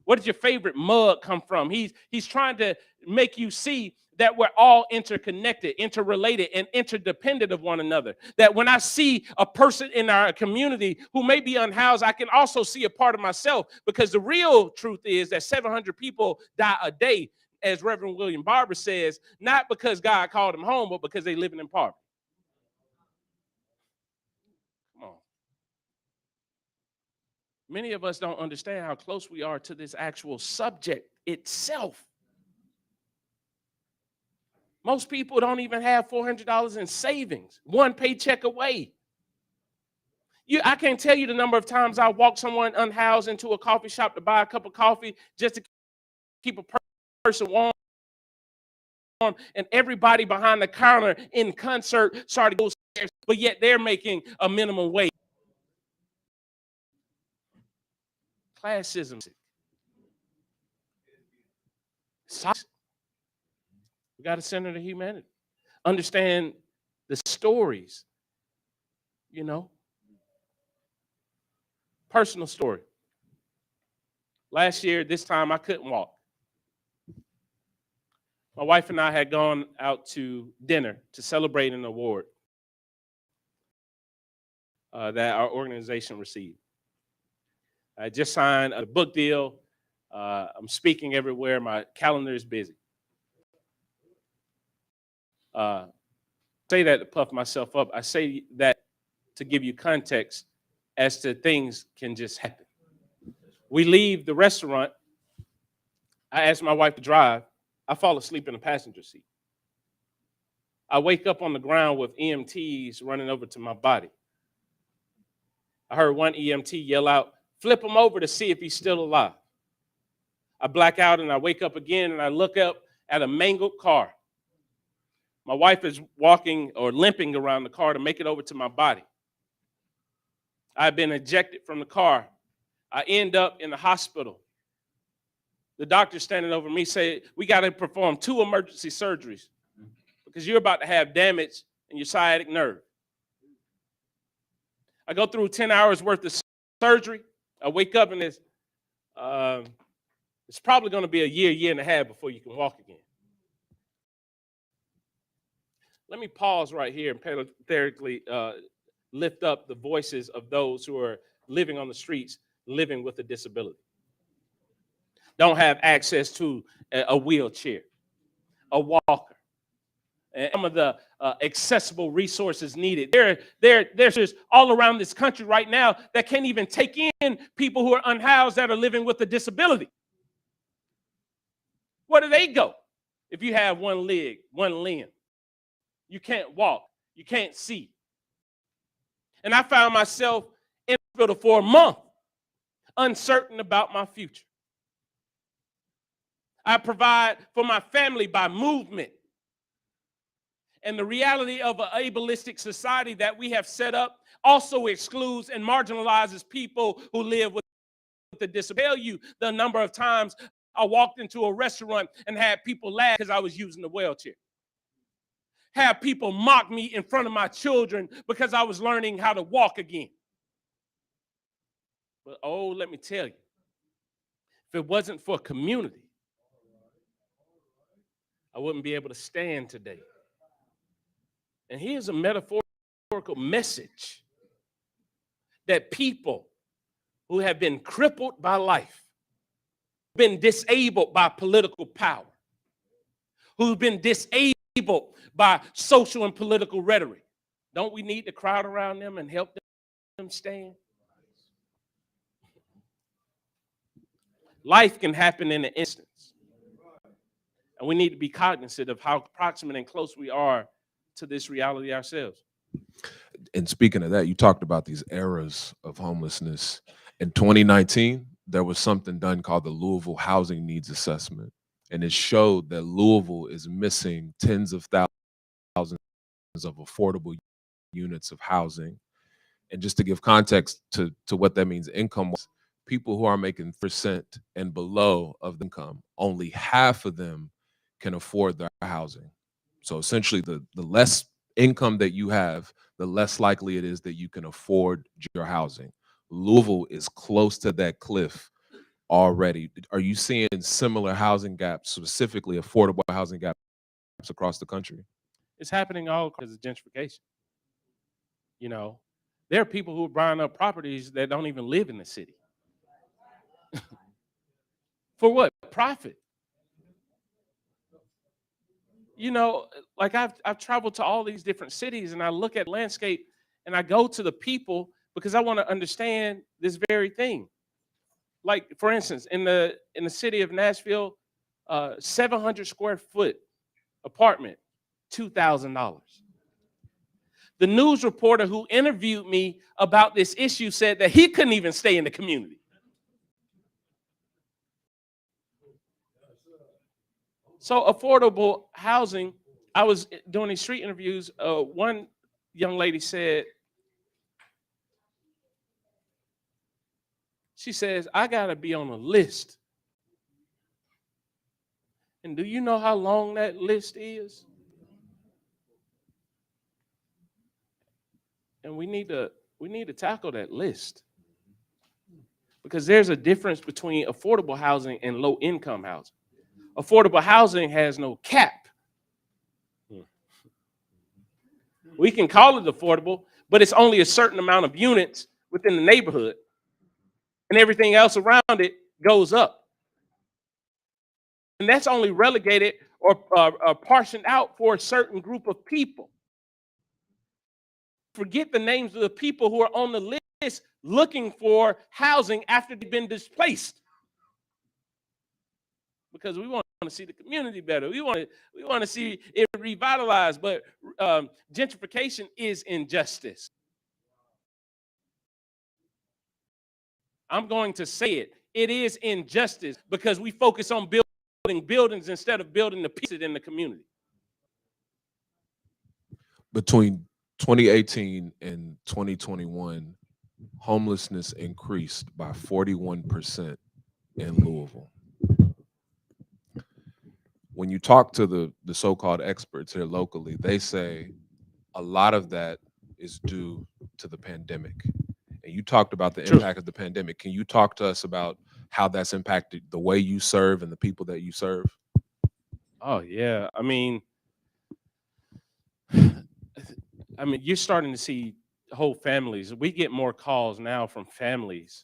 Where did your favorite mug come from? He's trying to make you see that we're all interconnected, interrelated, and interdependent of one another. That when I see a person in our community who may be unhoused, I can also see a part of myself, because the real truth is that 700 people die a day, as Reverend William Barber says, not because God called them home, but because they're living in poverty. Come on. Many of us don't understand how close we are to this actual subject itself. Most people don't even have $400 in savings, one paycheck away. I can't tell you the number of times I walked someone unhoused into a coffee shop to buy a cup of coffee just to keep a person warm, and everybody behind the counter in concert started to go upstairs, but yet they're making a minimum wage. Classism. We got to center the humanity. Understand the stories, you know. Personal story. Last year, this time, I couldn't walk. My wife and I had gone out to dinner to celebrate an award that our organization received. I just signed a book deal. I'm speaking everywhere. My calendar is busy. Say that to puff myself up. I say that to give you context as to things can just happen. We leave the restaurant. I ask my wife to drive. I fall asleep in the passenger seat. I wake up on the ground with EMTs running over to my body. I heard one EMT yell out, "Flip him over to see if he's still alive." I black out and I wake up again and I look up at a mangled car. My wife is walking or limping around the car to make it over to my body. I've been ejected from the car. I end up in the hospital. The doctor standing over me say, "We got to perform 2 emergency surgeries because you're about to have damage in your sciatic nerve." I go through 10 hours worth of surgery. I wake up and it's probably going to be a year and a half before you can walk again. Let me pause right here and parenthetically lift up the voices of those who are living on the streets, living with a disability. Don't have access to a wheelchair, a walker, and some of the accessible resources needed. There's just all around this country right now that can't even take in people who are unhoused that are living with a disability. Where do they go if you have one leg, one limb? You can't walk. You can't see. And I found myself in the hospital for a month, uncertain about my future. I provide for my family by movement. And the reality of an ableistic society that we have set up also excludes and marginalizes people who live with a disability. I'll tell you the number of times I walked into a restaurant and had people laugh because I was using the wheelchair. Have people mock me in front of my children because I was learning how to walk again. But oh, let me tell you, if it wasn't for community, I wouldn't be able to stand today. And here's a metaphorical message that people who have been crippled by life, been disabled by political power, who've been disabled by social and political rhetoric, don't we need to crowd around them and help them stand? Life can happen in an instance. And we need to be cognizant of how proximate and close we are to this reality ourselves. And speaking of that, you talked about these eras of homelessness. In 2019, there was something done called the Louisville Housing Needs Assessment. And it showed that Louisville is missing tens of thousands of affordable units of housing. And just to give context to what that means income-wise, people who are making % and below of the income, only half of them can afford their housing. So essentially, the less income that you have, the less likely it is that you can afford your housing. Louisville is close to that cliff already. Are you seeing similar housing gaps, specifically affordable housing gaps across the country? It's happening all because of gentrification. You know, there are people who are buying up properties that don't even live in the city. For what? Profit. You know, like I've traveled to all these different cities and I look at landscape and I go to the people because I want to understand this very thing. Like, for instance, in the city of Nashville, 700 square foot apartment, $2,000. The news reporter who interviewed me about this issue said that he couldn't even stay in the community. So affordable housing, I was doing these street interviews. One young lady said, she says, "I got to be on a list And do you know how long that list is? And we need to tackle that list. Because there's a difference between affordable housing and low income housing. Affordable housing has no cap. We can call it affordable, but it's only a certain amount of units within the neighborhood, and everything else around it goes up. And that's only relegated or portioned out for a certain group of people. Forget the names of the people who are on the list looking for housing after they've been displaced. Because we want to see the community better. We want to see it revitalized, but gentrification is injustice. I'm going to say it. It is injustice because we focus on building buildings instead of building the pieces in the community. Between 2018 and 2021, homelessness increased by 41% in Louisville. When you talk to the so-called experts here locally, they say a lot of that is due to the pandemic. And you talked about the impact of the pandemic. Can you talk to us about how that's impacted the way you serve and the people that you serve? Oh, yeah. I mean, you're starting to see whole families. We get more calls now from families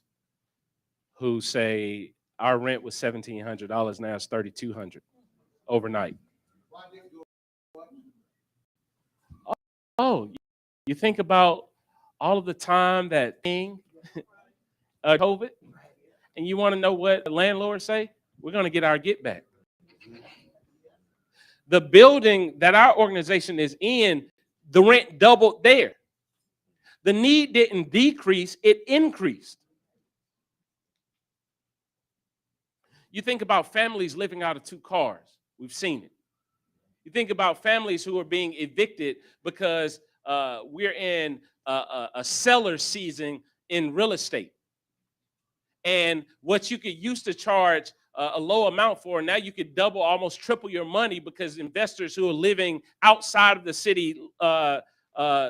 who say our rent was $1,700, now it's $3,200 overnight. Oh, you think about all of the time that thing, COVID, and you want to know what the landlords say? We're going to get our get back. The building that our organization is in, the rent doubled there. The need didn't decrease, it increased. You think about families living out of 2 cars. We've seen it. You think about families who are being evicted because we're in a seller season in real estate. And what you could used to charge a low amount for, now you could double, almost triple your money because investors who are living outside of the city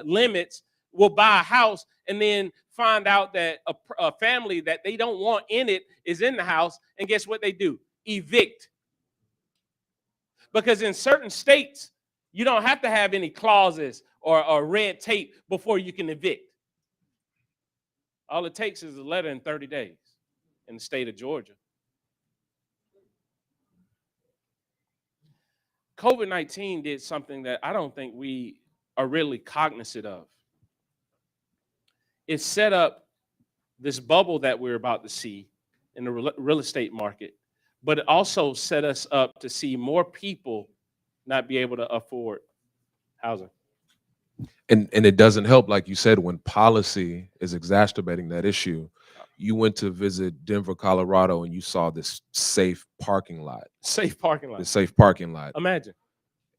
limits will buy a house and then find out that a family that they don't want in it is in the house. And guess what they do? Evict. Because in certain states, you don't have to have any clauses or red tape before you can evict. All it takes is a letter in 30 days in the state of Georgia. COVID-19 did something that I don't think we are really cognizant of. It set up this bubble that we're about to see in the real estate market, but it also set us up to see more people not be able to afford housing. And it doesn't help, like you said, when policy is exacerbating that issue. You went to visit Denver, Colorado, and you saw this safe parking lot. Safe parking lot. The safe parking lot. Imagine.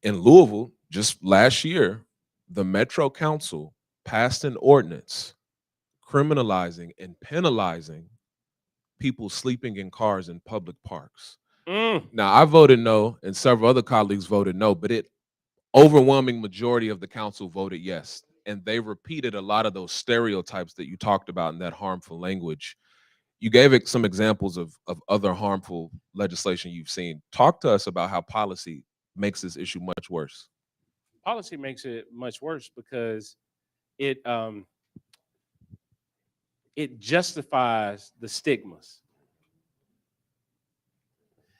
In Louisville, just last year, the Metro Council passed an ordinance criminalizing and penalizing people sleeping in cars in public parks. Now, I voted no, and several other colleagues voted no, but overwhelming majority of the council voted yes. And they repeated a lot of those stereotypes that you talked about in that harmful language. You gave it some examples of other harmful legislation you've seen. Talk to us about how policy makes this issue much worse. Policy makes it much worse because it justifies the stigmas.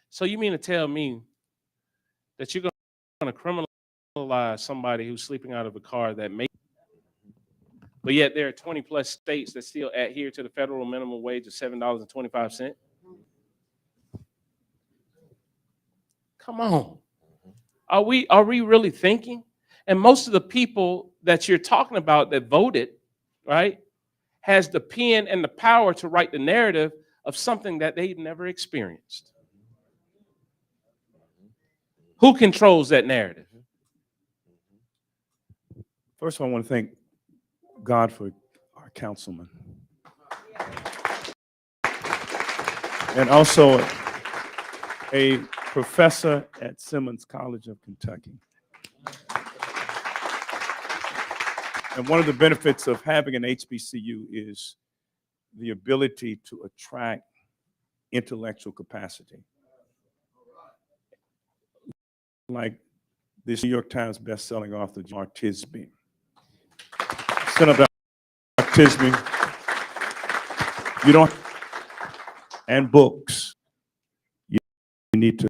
So you mean to tell me that you're going to criminalize somebody who's sleeping out of a car that may, but yet there are 20 plus states that still adhere to the federal minimum wage of $7.25? Come on. Are we really thinking? And most of the people that you're talking about that voted, right, has the pen and the power to write the narrative of something that they've never experienced. Who controls that narrative? First of all, I want to thank God for our councilman. And also a professor at Simmons College of Kentucky. And one of the benefits of having an HBCU is the ability to attract intellectual capacity. Like this New York Times best-selling author, Mark Tisby. Set up Dr. Tisby. You don't, and books, you need to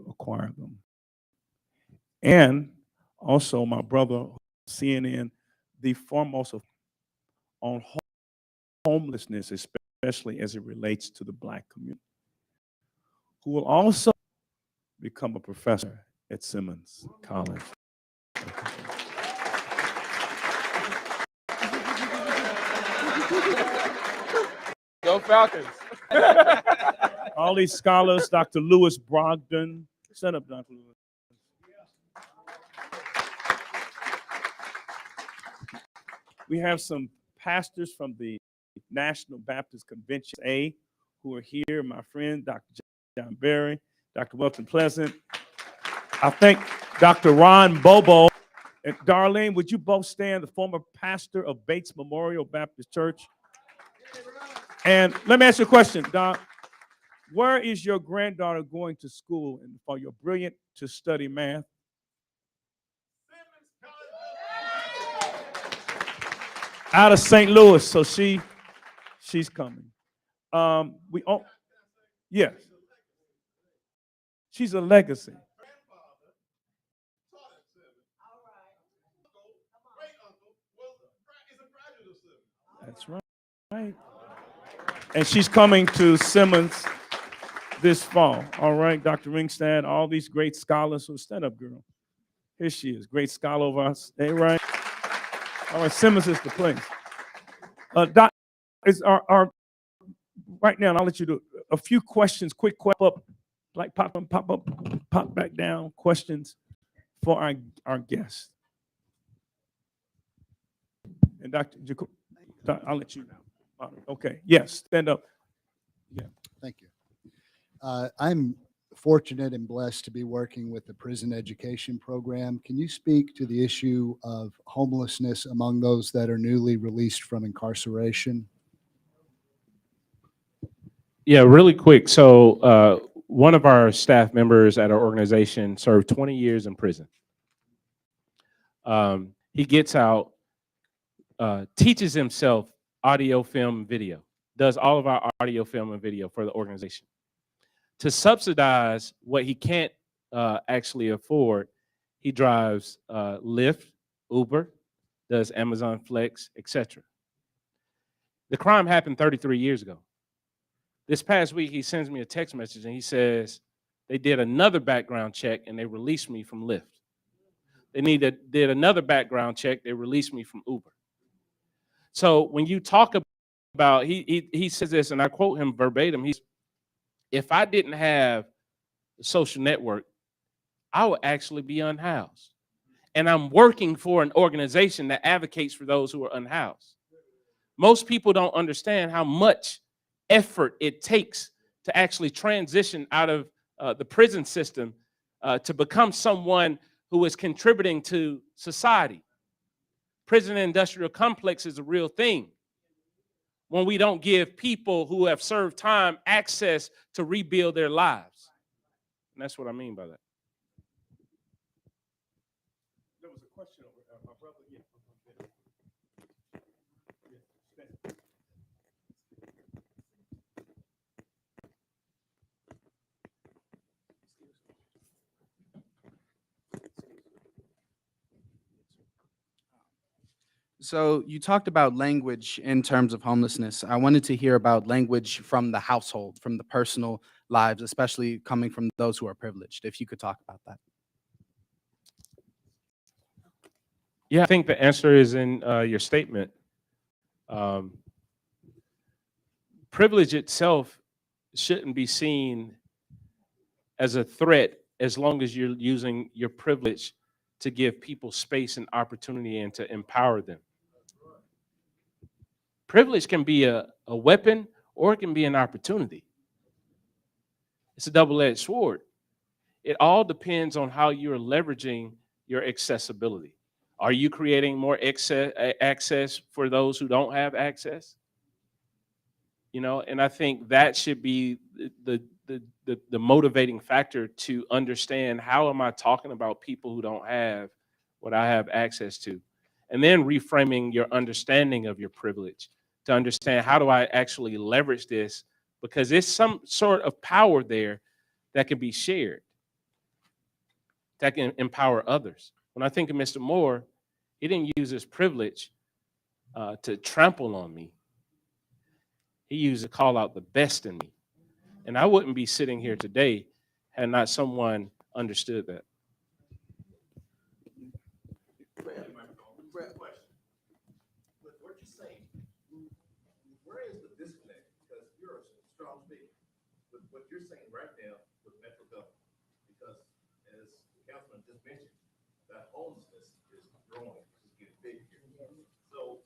acquire them. And also my brother, CNN, the foremost on homelessness, especially as it relates to the Black community, who will also become a professor at Simmons College. Go Falcons. All these scholars, Dr. Lewis Brogdon. Stand up, Dr. Lewis. We have some pastors from the National Baptist Convention A who are here. My friend, Dr. John Berry, Dr. Welton Pleasant. I think Dr. Ron Bobo. And Darlene, would you both stand, the former pastor of Bates Memorial Baptist Church? And let me ask you a question, Doc. Where is your granddaughter going to school for your brilliant to study math? Out of St. Louis, so she's coming. Yes. She's a legacy. That's right. And she's coming to Simmons this fall. All right, Dr. Ringstad, all these great scholars. So stand up, girl. Here she is, great scholar of us. Hey, right. All right, Simmons is the place. Doc, is our right now, and I'll let you do a few questions, quick up, like pop up, pop back down, questions for our guests. And Dr. Jecorey, I'll let you know. Okay, yes, stand up. Yeah. Thank you. I'm fortunate and blessed to be working with the prison education program. Can you speak to the issue of homelessness among those that are newly released from incarceration? Yeah, really quick. So one of our staff members at our organization served 20 years in prison. He gets out, teaches himself audio, film, video, does all of our audio, film, and video for the organization. To subsidize what he can't actually afford, he drives Lyft, Uber, does Amazon Flex, etc. The crime happened 33 years ago. This past week, he sends me a text message and he says, they did another background check and they released me from Lyft. They did another background check, they released me from Uber. So when you talk about, he says this, and I quote him verbatim, if I didn't have a social network, I would actually be unhoused. And I'm working for an organization that advocates for those who are unhoused. Most people don't understand how much effort it takes to actually transition out of the prison system to become someone who is contributing to society. Prison industrial complex is a real thing. When we don't give people who have served time access to rebuild their lives. And that's what I mean by that. There was a question over my brother. Yeah. So you talked about language in terms of homelessness. I wanted to hear about language from the household, from the personal lives, especially coming from those who are privileged, if you could talk about that. Yeah, I think the answer is in your statement. Privilege itself shouldn't be seen as a threat as long as you're using your privilege to give people space and opportunity and to empower them. Privilege can be a weapon or it can be an opportunity. It's a double-edged sword. It all depends on how you're leveraging your accessibility. Are you creating more access for those who don't have access? You know, and I think that should be the motivating factor to understand, how am I talking about people who don't have what I have access to? And then reframing your understanding of your privilege to understand, how do I actually leverage this? Because there's some sort of power there that can be shared, that can empower others. When I think of Mr. Moore, he didn't use his privilege to trample on me. He used to call out the best in me. And I wouldn't be sitting here today had not someone understood that. What you're saying, where is the disconnect? Because you're a strong speaker with what you're saying right now with Metro government. Because as the councilman just mentioned, that homelessness is growing, it's getting big here. So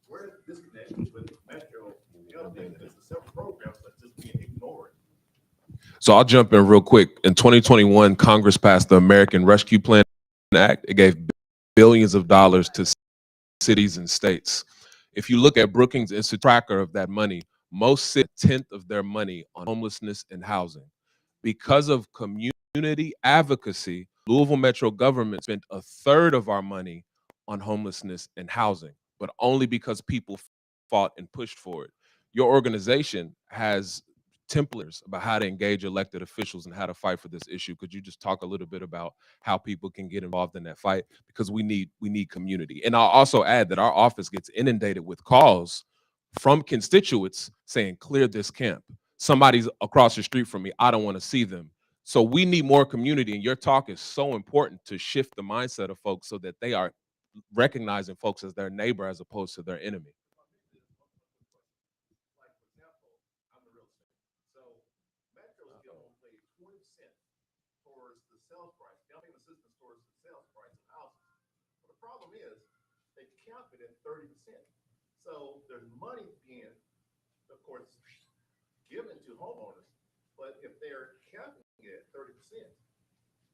where is the disconnect with Metro government? There's several programs that just being ignored. So I'll jump in real quick. In 2021, Congress passed the American Rescue Plan Act. It gave billions of dollars to cities and states. If you look at Brookings Institute tracker of that money, most sit 1/10 of their money on homelessness and housing. Because of community advocacy, Louisville Metro government spent 1/3 of our money on homelessness and housing, but only because people fought and pushed for it. Your organization has templates about how to engage elected officials and how to fight for this issue. Could you just talk a little bit about how people can get involved in that fight? Because we need community. And I'll also add that our office gets inundated with calls from constituents saying, clear this camp. Somebody's across the street from me, I don't want to see them. So we need more community, and your talk is so important to shift the mindset of folks so that they are recognizing folks as their neighbor as opposed to their enemy. Towards the sales price, counting assistance towards the sales price of houses. But the problem is they cap it at 30%. So there's money being, of course, given to homeowners, but if they're capping it at 30%,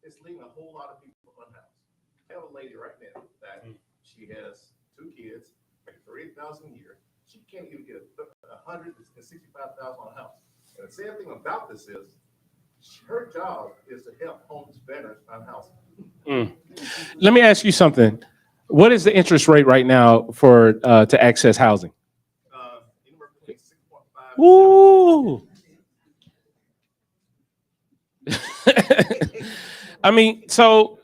it's leaving a whole lot of people unhoused. I have a lady right now that she has 2 kids, like $38,000 a year. She can't even get $165,000 on a house. And the sad thing about this is, her job is to help homeless veterans find housing. Let me ask you something. What is the interest rate right now for to access housing? Anywhere between 6.5. Woo! I mean, so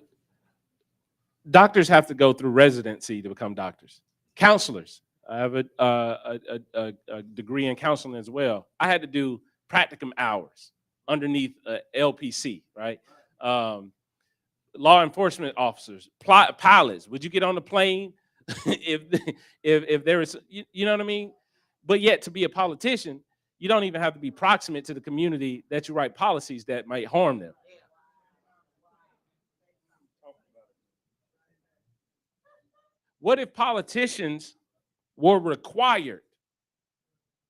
doctors have to go through residency to become doctors. Counselors. I have a degree in counseling as well. I had to do practicum hours underneath LPC, right? Law enforcement officers, pilots. Would you get on the plane if there is, you know what I mean? But yet, to be a politician, you don't even have to be proximate to the community that you write policies that might harm them. What if politicians were required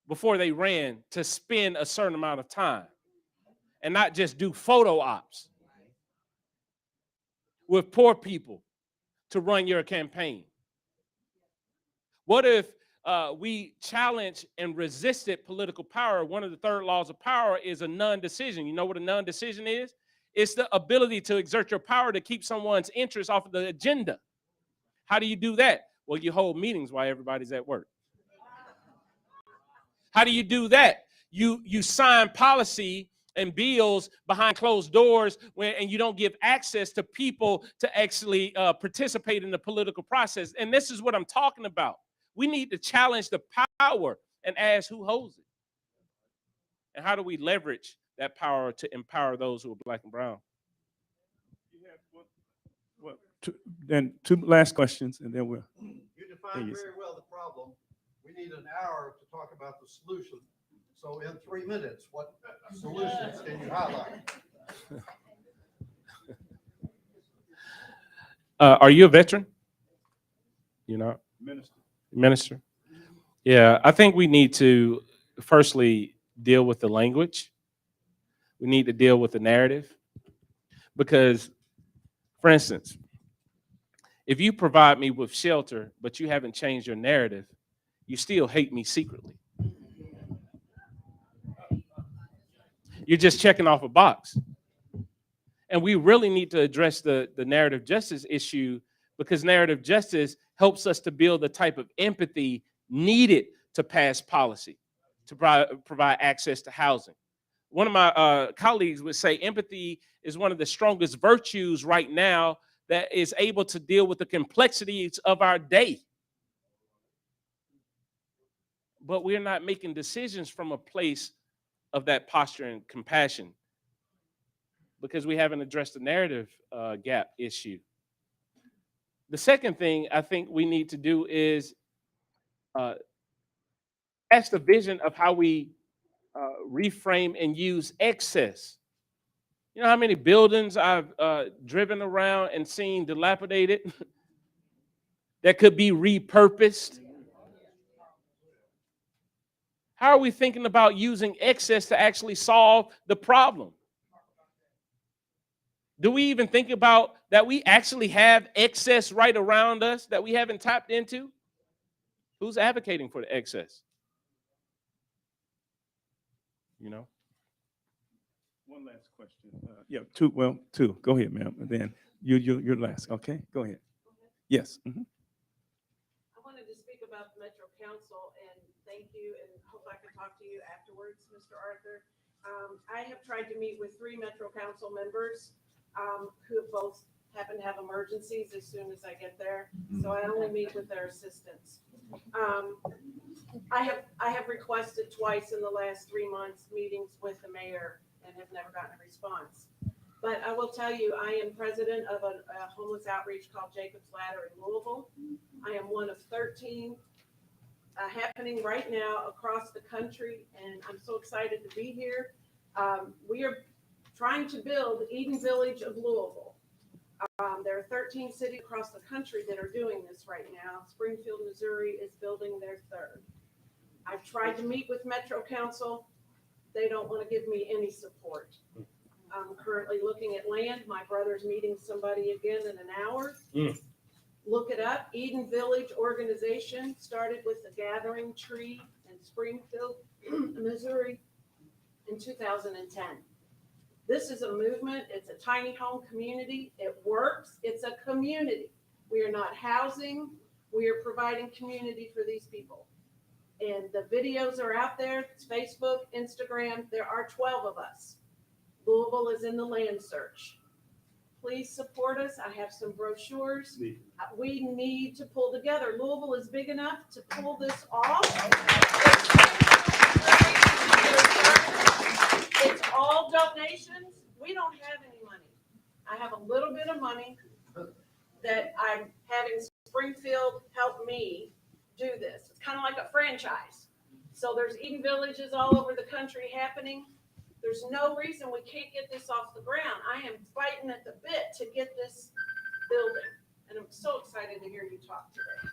before they ran to spend a certain amount of time and not just do photo ops with poor people to run your campaign? What if we challenge and resisted political power? One of the 3rd laws of power is a non-decision. You know what a non-decision is? It's the ability to exert your power to keep someone's interest off of the agenda. How do you do that? Well, you hold meetings while everybody's at work. How do you do that? You sign policy and bills behind closed doors and you don't give access to people to actually participate in the political process. And this is what I'm talking about. We need to challenge the power and ask who holds it. And how do we leverage that power to empower those who are Black and brown? Then 2 last questions, and then we'll. You defined very well the problem. We need an hour to talk about the solution. So in 3 minutes, what solutions can you highlight? Are you a veteran? You know, minister. Yeah, I think we need to firstly deal with the language. We need to deal with the narrative. Because, for instance, if you provide me with shelter, but you haven't changed your narrative, you still hate me secretly. You're just checking off a box. And we really need to address the narrative justice issue, because narrative justice helps us to build the type of empathy needed to pass policy, to provide access to housing. One of my colleagues would say empathy is one of the strongest virtues right now that is able to deal with the complexities of our day. But we're not making decisions from a place of that posture and compassion, because we haven't addressed the narrative gap issue. The second thing I think we need to do is ask the vision of how we reframe and use excess. You know how many buildings I've driven around and seen dilapidated that could be repurposed? How are we thinking about using excess to actually solve the problem? Do we even think about that we actually have excess right around us that we haven't tapped into? Who's advocating for the excess? You know? One last question. Yeah, two. Well, two. Go ahead, ma'am. And then you're last. Okay, go ahead. Yes. Mhm. I wanted to speak about the Metro Council and thank you, and hope I can talk to you afterwards, Mr. Arthur. I have tried to meet with 3 Metro Council members who have both happen to have emergencies as soon as I get there. So I only meet with their assistants. I have requested twice in the last 3 months meetings with the mayor and have never gotten a response. But I will tell you, I am president of a homeless outreach called Jacob's Ladder in Louisville. I am one of 13 happening right now across the country, and I'm so excited to be here. We are trying to build Eden Village of Louisville. There are 13 cities across the country that are doing this right now. Springfield, Missouri is building their 3rd. I've tried to meet with Metro Council. They don't want to give me any support. I'm currently looking at land. My brother's meeting somebody again in an hour. Look it up. Eden Village organization started with the Gathering Tree in Springfield, Missouri in 2010. This is a movement. It's a tiny home community. It works. It's a community. We are not housing. We are providing community for these people. And the videos are out there. It's Facebook, Instagram. There are 12 of us. Louisville is in the land search. Please support us. I have some brochures. We need to pull together. Louisville is big enough to pull this off. It's all donations. We don't have any money. I have a little bit of money that I'm having Springfield help me do this. It's kind of like a franchise. So there's Eden Villages all over the country happening. There's no reason we can't get this off the ground. I am fighting at the bit to get this building. And I'm so excited to hear you talk today.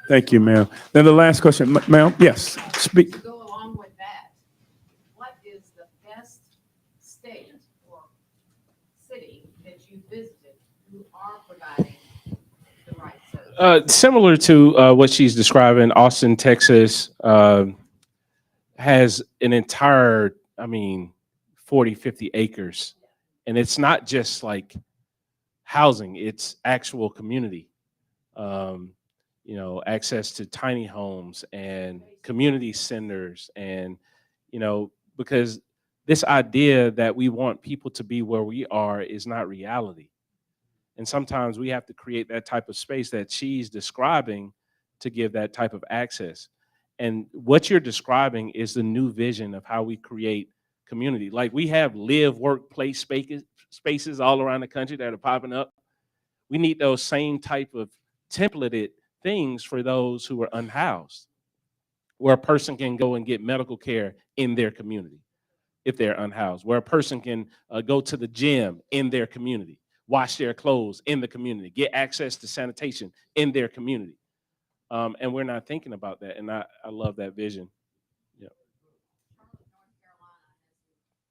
Thank you, ma'am. Then the last question, ma'am. Yes, speak. To go along with that, what is the best state or city that you visited who are providing the right service? Similar to what she's describing, Austin, Texas has an entire, 40, 50 acres. And it's not just like housing, it's actual community. Access to tiny homes and community centers. And, because this idea that we want people to be where we are is not reality. And sometimes we have to create that type of space that she's describing to give that type of access. And what you're describing is the new vision of how we create community. Like we have live, work, play spaces all around the country that are popping up. We need those same type of templated things for those who are unhoused, where a person can go and get medical care in their community if they're unhoused, where a person can go to the gym in their community, wash their clothes in the community, get access to sanitation in their community. And we're not thinking about that. And I love that vision. Yeah. North Carolina has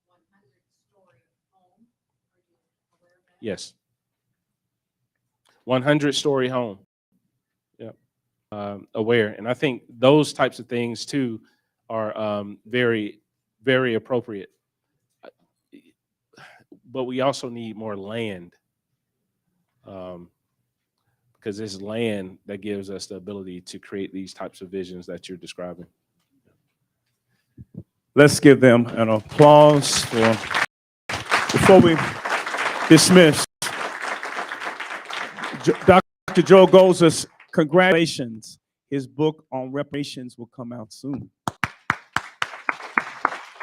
a 100-story home. Are you aware of Yes. 100-story home. Yep. Aware. And I think those types of things too are very, very appropriate. But we also need more land, because it's land that gives us the ability to create these types of visions that you're describing. Let's give them an applause before we dismiss. Dr. Joe Gozas, congratulations. His book on reparations will come out soon.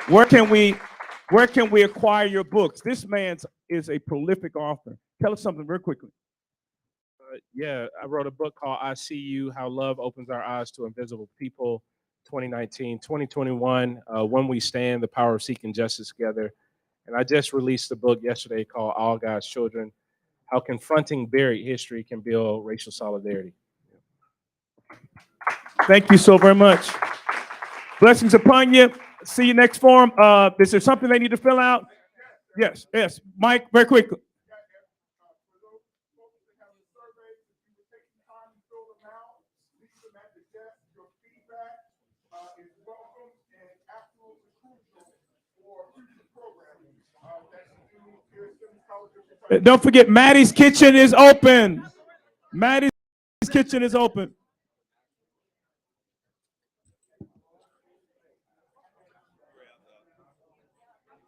Where can we acquire your books? This man is a prolific author. Tell us something real quickly. Yeah, I wrote a book called I See You, How Love Opens Our Eyes to Invisible People, 2019. 2021, When We Stand, The Power of Seeking Justice Together. And I just released a book yesterday called All God's Children, How Confronting Buried History Can Build Racial Solidarity. Thank you so very much. Blessings upon you. See you next forum. Is there something they need to fill out? Yes, yes. Mike, very quickly. Don't forget, Maddie's Kitchen is open. Maddie's Kitchen is open.